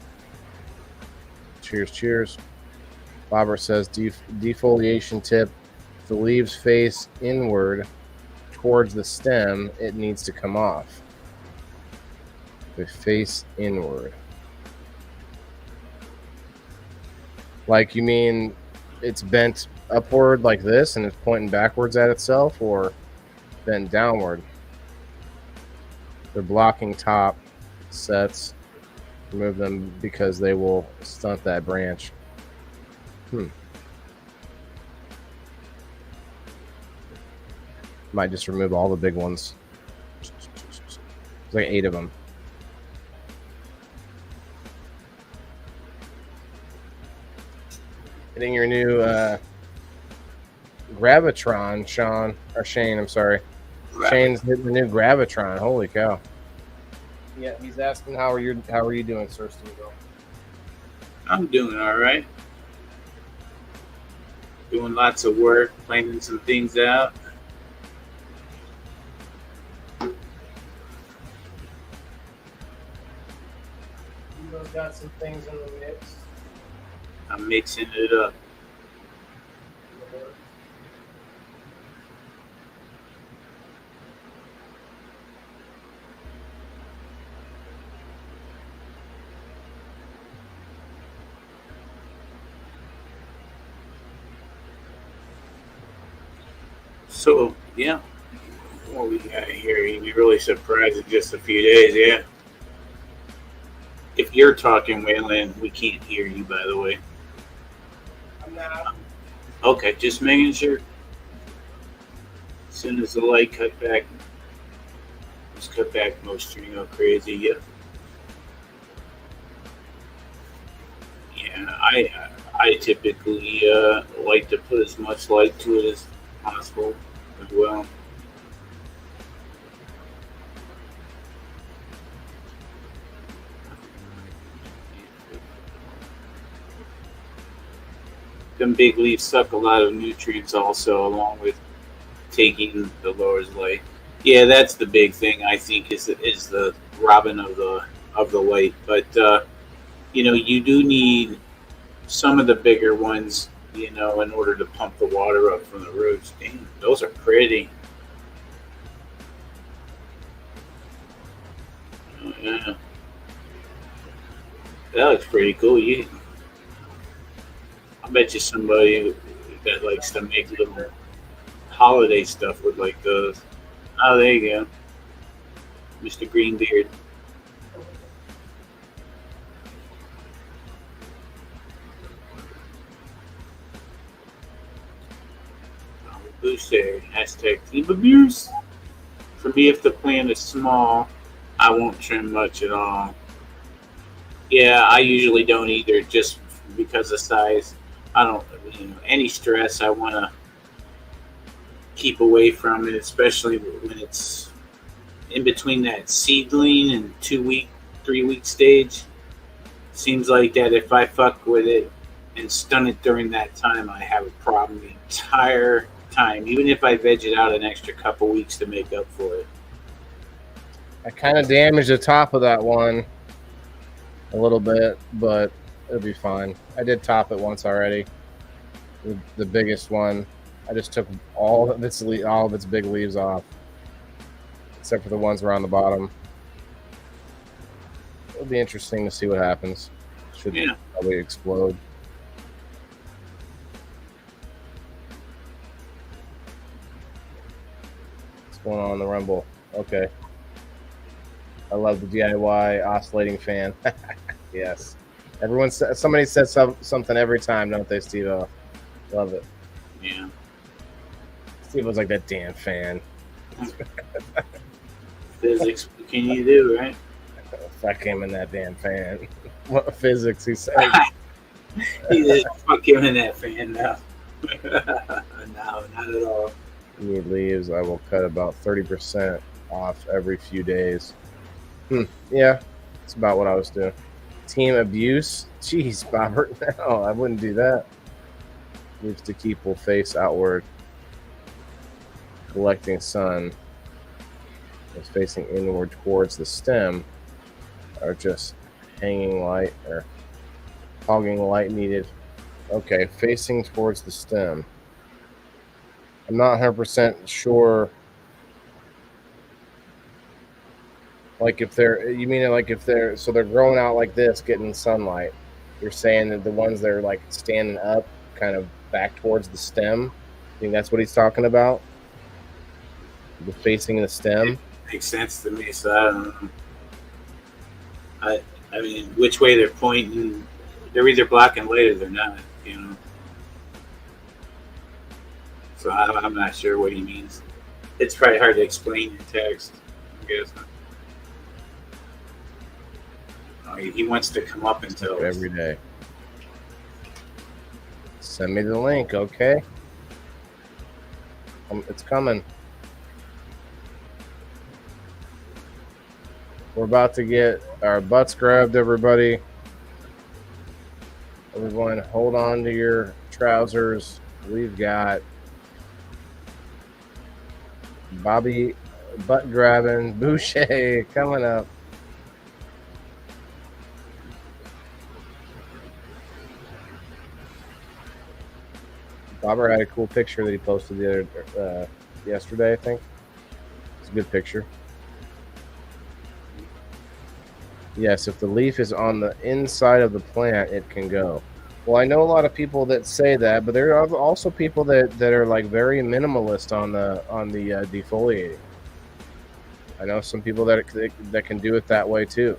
Cheers. Bobber says defoliation tip. If the leaves face inward towards the stem, it needs to come off. They face inward. Like, you mean it's bent upward like this and it's pointing backwards at itself, or bent downward? They're blocking top sets. Remove them because they will stunt that branch. Might just remove all the big ones. There's like 8 of them. Getting your new Gravitron, Shane, I'm sorry. Shane's hitting the new Gravitron. Holy cow. Yeah, he's asking how are you doing, Siir SteveO? I'm doing all right. Doing lots of work, planning some things out. You've got some things in the mix. I'm mixing it up. So, yeah. What we got here, you'd be really surprised in just a few days, yeah. If you're talking, Waylon, we can't hear you, by the way. I'm not. Okay, just making sure. As soon as the light cut back, just cut back most of you go crazy, yeah. Yeah, I typically like to put as much light to it as possible as well. Them big leaves suck a lot of nutrients also, along with taking the lower light. Yeah, that's the big thing I think is the robbing of the light. But you do need some of the bigger ones, in order to pump the water up from the roots. Damn, those are pretty. Oh, yeah, that looks pretty cool. I bet you somebody that likes to make little holiday stuff would like those. Oh, there you go, Mr. Greenbeard. Boost there. Hashtag team abuse. For me, if the plant is small, I won't trim much at all. Yeah, I usually don't either, just because of size. I don't, any stress I want to keep away from it, especially when it's in between that seedling and 2-week, 3-week stage. Seems like that if I fuck with it and stun it during that time, I have a problem the entire time, even if I veg it out an extra couple weeks to make up for it. I kind of damaged the top of that one a little bit, but it'll be fine. I did top it once already. The biggest one. I just took all of its big leaves off, except for the ones around the bottom. It'll be interesting to see what happens. Should probably explode. What's going on in the Rumble? Okay. I love the DIY oscillating fan. Yes. Somebody says something every time, don't they, SteveO? Love it. Yeah. Steve was like that damn fan. Physics, what can you do, right? Fuck him in that damn fan. What physics he said? He did fuck him in that fan now. No, not at all. Need leaves. I will cut about 30% off every few days. Yeah, it's about what I was doing. Team abuse? Jeez, Bobbert. No, I wouldn't do that. Leaves to keep will face outward. Collecting sun is facing inward towards the stem, are just hanging light or hogging light needed. Okay, facing towards the stem. I'm not 100% sure. Like if they're, you mean like if they're, so they're growing out like this, getting sunlight. You're saying that the ones that are like standing up, kind of back towards the stem. I think that's what he's talking about. The facing the stem. It makes sense to me, so I don't know. I mean, which way they're pointing, they're either black and white or they're not, you know. So I'm not sure what he means. It's probably hard to explain in text, I guess. He wants to come up and tell us. Every day. Send me the link, okay? It's coming. We're about to get our butts grabbed, everybody. Everyone, hold on to your trousers. We've got Bobby butt grabbing Boucher coming up. Bobber had a cool picture that he posted yesterday, I think. It's a good picture. Yes, if the leaf is on the inside of the plant, it can go. Well, I know a lot of people that say that, but there are also people that are like very minimalist on the defoliating. I know some people that can do it that way too.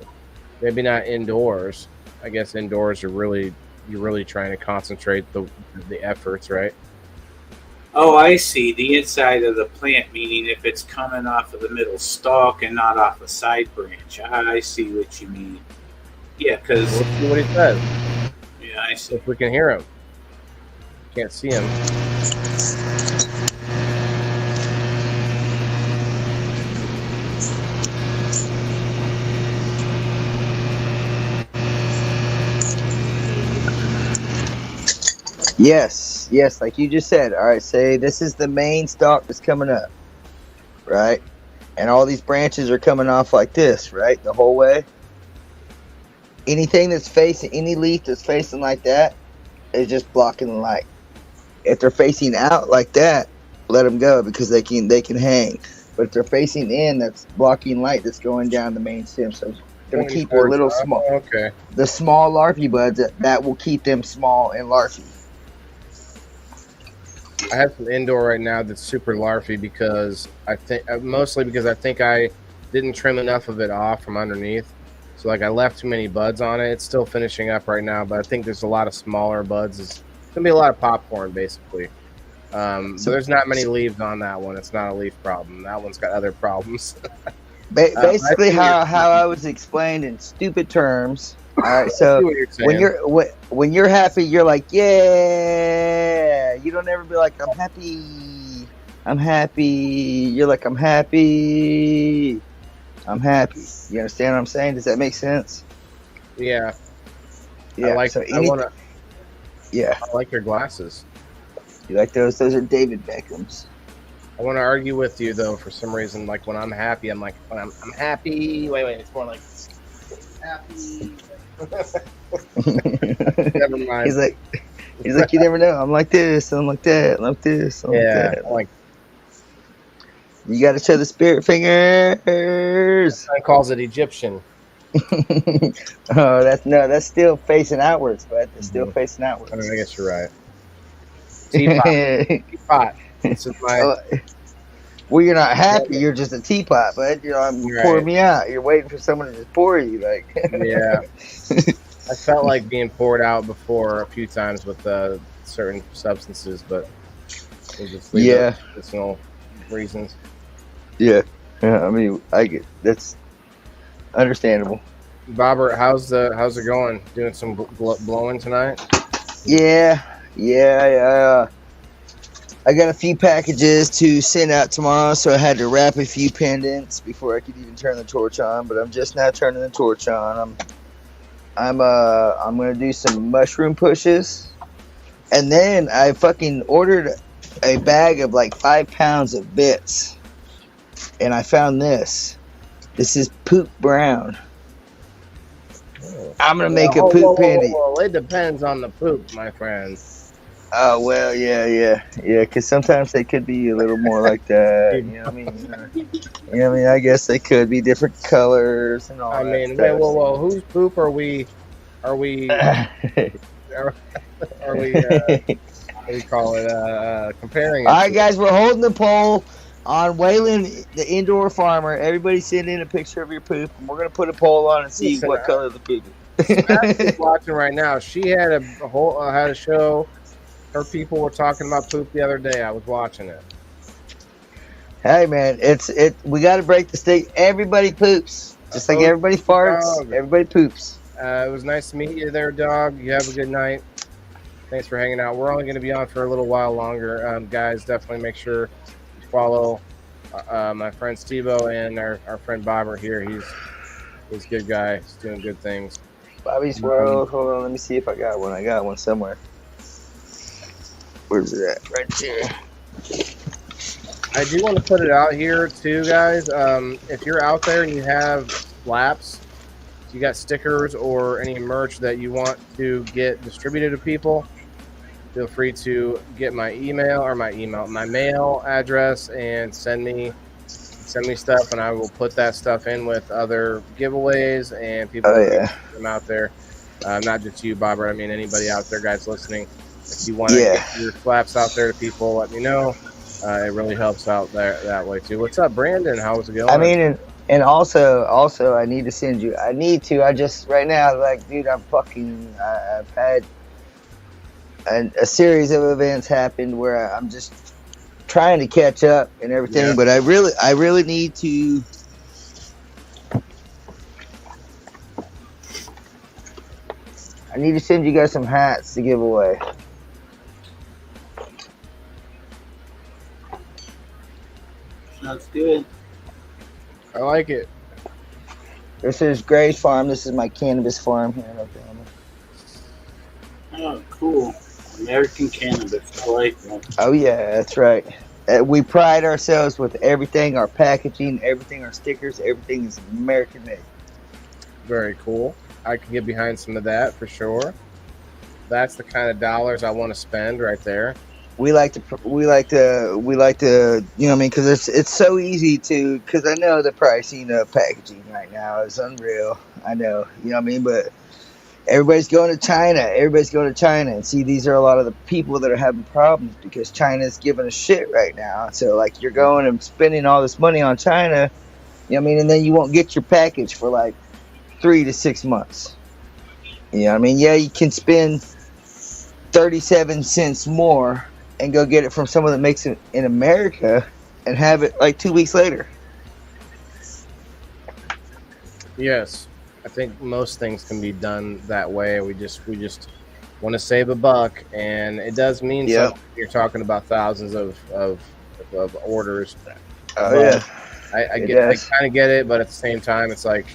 Maybe not indoors. I guess indoors you're really trying to concentrate the efforts, right? Oh, I see. The inside of the plant, meaning if it's coming off of the middle stalk and not off a side branch. I see what you mean. Yeah, because... Let's see what he says. Yeah, I see. If we can hear him. Can't see him. Yes, like you just said. All right, say this is the main stalk that's coming up, right? And all these branches are coming off like this, right? The whole way. Anything that's facing, any leaf that's facing like that is just blocking the light. If they're facing out like that, let them go because they can hang. But if they're facing in, that's blocking light that's going down the main stem. So it's going to keep the little small, okay, the small larvae buds that will keep them small and larvae. I have some indoor right now that's super larvae because mostly because I think I didn't trim enough of it off from underneath. So like I left too many buds on it. It's still finishing up right now, but I think there's a lot of smaller buds. It's gonna be a lot of popcorn basically. So there's not many leaves on that one. It's not a leaf problem. That one's got other problems. Basically, how I was explained in stupid terms. All right, so when you're happy, you're like, yeah. You don't ever be like, I'm happy. I'm happy. You're like, I'm happy. I'm happy. You understand what I'm saying? Does that make sense? Yeah. Yeah. I like. So I like your glasses. You like those? Those are David Beckham's. I want to argue with you though. For some reason, like when I'm happy, I'm like when I'm happy. Wait, it's more like happy. Never mind. He's like, you never know. I'm like this. I'm like that. I'm like this. I'm like that. Like you got to show the spirit fingers. Son calls it Egyptian. Oh, that's still facing outwards, but it's still facing outwards. I mean, I guess you're right. Teapot. This is my. Well, you're not happy. You're just a teapot, but you're pouring me out. You're waiting for someone to just pour you, like. Yeah. I felt like being poured out before a few times with certain substances, but we'll just leave it for medicinal reasons. Yeah. I mean, I get that's understandable. Bobbert, how's it going? Doing some blowing tonight? Yeah. I got a few packages to send out tomorrow, so I had to wrap a few pendants before I could even turn the torch on. But I'm just now turning the torch on. I'm gonna do some mushroom pushes, and then I fucking ordered a bag of like 5 pounds of bits, and I found this. This is poop brown. I'm gonna make a poop panty. Well, it depends on the poop, my friend. Oh well, yeah. Because sometimes they could be a little more like that. You know what I mean? I guess they could be different colors and all. I mean, wait, whoa, whose poop are we? Are we? What do you call it? Comparing. All right, guys, we're holding the poll on Waylon, the indoor farmer. Everybody send in a picture of your poop, and we're gonna put a poll on and see what color the poop is. She's watching right now. She had a show. Her people were talking about poop the other day. I was watching it. Hey man, we got to break the stick. Everybody poops, just like everybody farts. Dog. Everybody poops. It was nice to meet you there, dog. You have a good night. Thanks for hanging out. We're only going to be on for a little while longer, guys. Definitely make sure you follow my friend SteveO and our friend Bobber here. He's a good guy. He's doing good things. Bobby's World. Hold on, let me see if I got one. I got one somewhere. Where's it at? Right there. I do want to put it out here too, guys. If you're out there and you have flaps, if you got stickers or any merch that you want to get distributed to people, feel free to get my mail address and send me stuff, and I will put that stuff in with other giveaways and people them out there. Not just you, Bobber. I mean anybody out there, guys listening. If you want to get your flaps out there to people, let me know. It really helps out that way too. What's up, Brandon? How's it going? I mean, and also, I need to send you. I just right now, like, dude, I've had a series of events happen where I'm just trying to catch up and everything. Yeah. But I really need to. I need to send you guys some hats to give away. Sounds good. I like it. This is Gray's farm. This is my cannabis farm here in Oklahoma. Oh, cool. American cannabis. I like that. Oh, yeah, that's right. We pride ourselves with everything, our packaging, everything, our stickers, everything is American made. Very cool. I can get behind some of that for sure. That's the kind of dollars I want to spend right there. We like to, you know what I mean? Because it's so easy to, because I know the pricing of packaging right now is unreal. I know, you know what I mean? But everybody's going to China. And see, these are a lot of the people that are having problems because China's giving a shit right now. So, like, you're going and spending all this money on China, you know what I mean? And then you won't get your package for like 3 to 6 months. You know what I mean? Yeah, you can spend 37 cents more and go get it from someone that makes it in America and have it like 2 weeks later. Yes. I think most things can be done that way. We just want to save a buck, and it does mean something. You're talking about thousands of orders. Oh, yeah. I kind of get it, but at the same time, it's like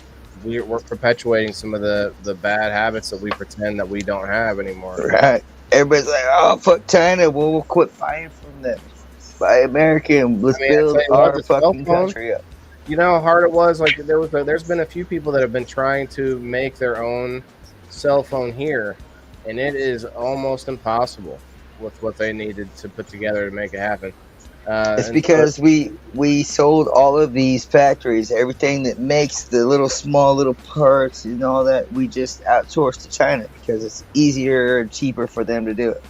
we're perpetuating some of the bad habits that we pretend that we don't have anymore. Right. everybody's like, "Oh, fuck China. We'll quit buying from them. Buy American. Let's I build tell you what, our the cell fucking phone, country up." you know how hard it was. Like there's been a few people that have been trying to make their own cell phone here, and it is almost impossible with what they needed to put together to make it happen. It's And so, because we sold all of these factories, everything that makes the small little parts and all that. We just outsourced to China because it's easier and cheaper for them to do it.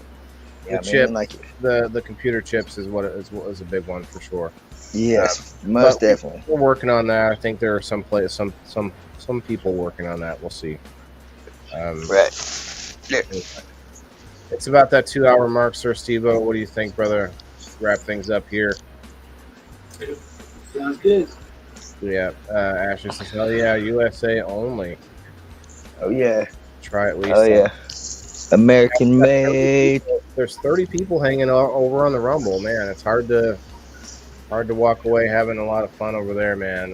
You know the what I chip, mean? Like, the computer chips is is a big one for sure. yes, most But definitely. we're working on that. I think there are some people working on that. We'll see. Right. It's about that 2 hour mark, Sir SteveO. What do you think, brother? Wrap things up here. Sounds good. Yeah, Ashley says, "Hell yeah, USA only." Oh yeah. Try at least. Oh yeah. American made. There's 30 people hanging over on the Rumble, man. It's hard to walk away having a lot of fun over there, man.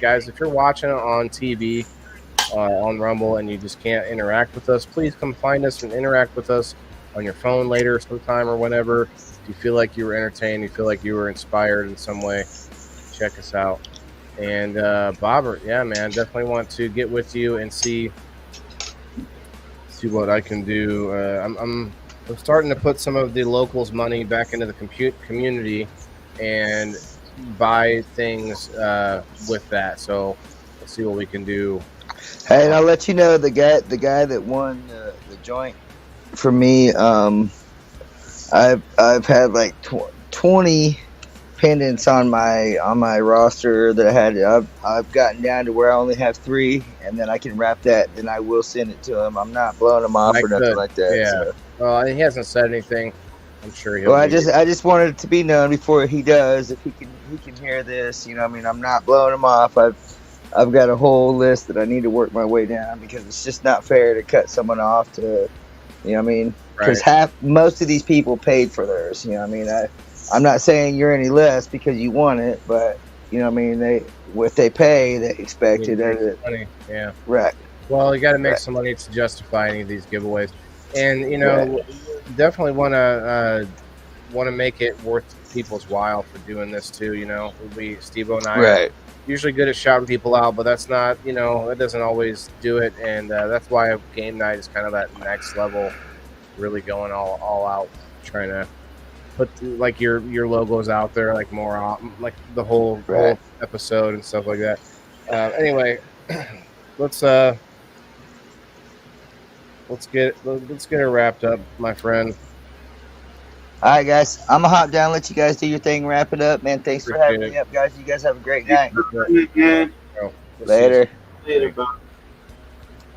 Guys, if you're watching it on TV, on Rumble, and you just can't interact with us, please come find us and interact with us on your phone later sometime or whenever. If you feel like you were entertained, you feel like you were inspired in some way, check us out. And Bobbert, yeah, man, definitely want to get with you and see what I can do. I'm starting to put some of the locals' money back into the community and buy things with that. So let's see what we can do. Hey, and I'll let you know the guy that won the joint for me. I've had like 20 pendants on my roster that I had. I've gotten down to where I only have 3, and then I can wrap that. Then I will send it to him. I'm not blowing him off or nothing like that. Yeah. So. Well, he hasn't said anything. I'm sure he'll. Well, I just wanted it to be known before he does, if he can hear this. You know, what I mean, I'm not blowing him off. I've got a whole list that I need to work my way down because it's just not fair to cut someone off to, you know what I mean? Because most of these people paid for theirs. You know what I mean? I'm not saying you're any less because you want it, but you know what I mean? If they pay, they expect it. Money. Yeah. Right. Well, you got to make some money to justify any of these giveaways, and you know, definitely want to make it worth people's while for doing this too. You know, SteveO and I. Right. Usually good at shouting people out, but that's not, you know, that doesn't always do it, and that's why game night is kind of that next level, really going all out, trying to put like your logos out there, like more like the whole episode and stuff like that. Anyway, let's get it wrapped up, my friend. All right, guys. I'm going to hop down, let you guys do your thing, wrap it up. Man, thanks for having me up, guys. You guys have a great night. Later. Later, Bob.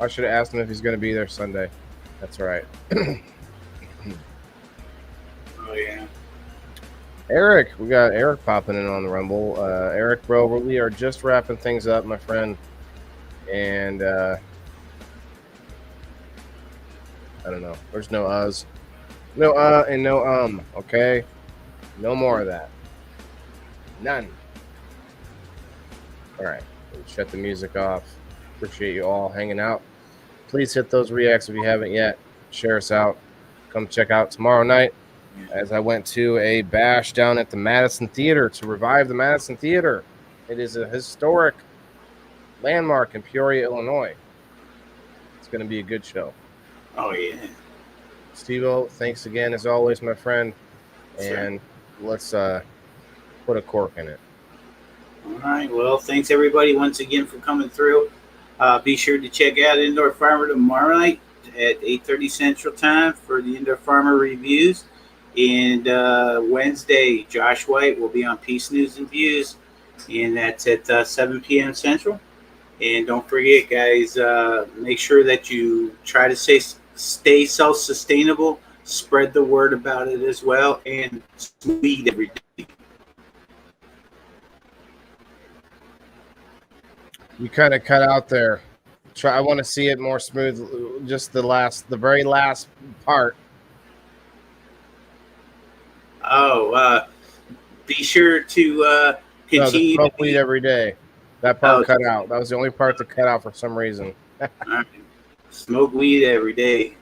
I should have asked him if he's going to be there Sunday. That's all right. Oh, yeah. Eric, we got Eric popping in on the Rumble. Eric, bro, we are just wrapping things up, my friend. And I don't know. There's no us. No and no okay? No more of that. None. All right. We'll shut the music off. Appreciate you all hanging out. Please hit those reacts if you haven't yet. Share us out. Come check out tomorrow night as I went to a bash down at the Madison Theater to revive the Madison Theater. It is a historic landmark in Peoria, Illinois. It's going to be a good show. Oh, yeah. SteveO, thanks again as always, my friend. And let's put a cork in it. All right. Well, thanks everybody once again for coming through. Be sure to check out Indoor Farmer tomorrow night at 8:30 Central Time for the Indoor Farmer reviews. And Wednesday, Josh White will be on Peace News and Views, and that's at 7 p.m. Central. And don't forget, guys, make sure that you try to stay self-sustainable, spread the word about it as well, and weed every day. You kind of cut out there. I want to see it more smooth. Just the very last part. Oh, be sure to continue. Smoke weed every day. That part cut out. That was the only part that cut out for some reason. Smoke weed every day.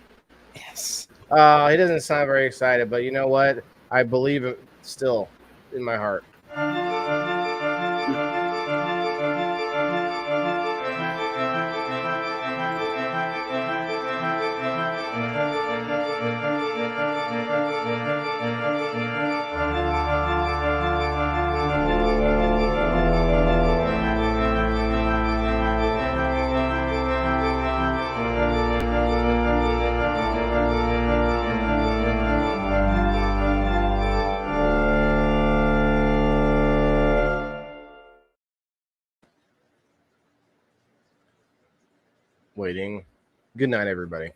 Yes. He doesn't sound very excited, but you know what? I believe it still in my heart. Waiting. Good night, everybody.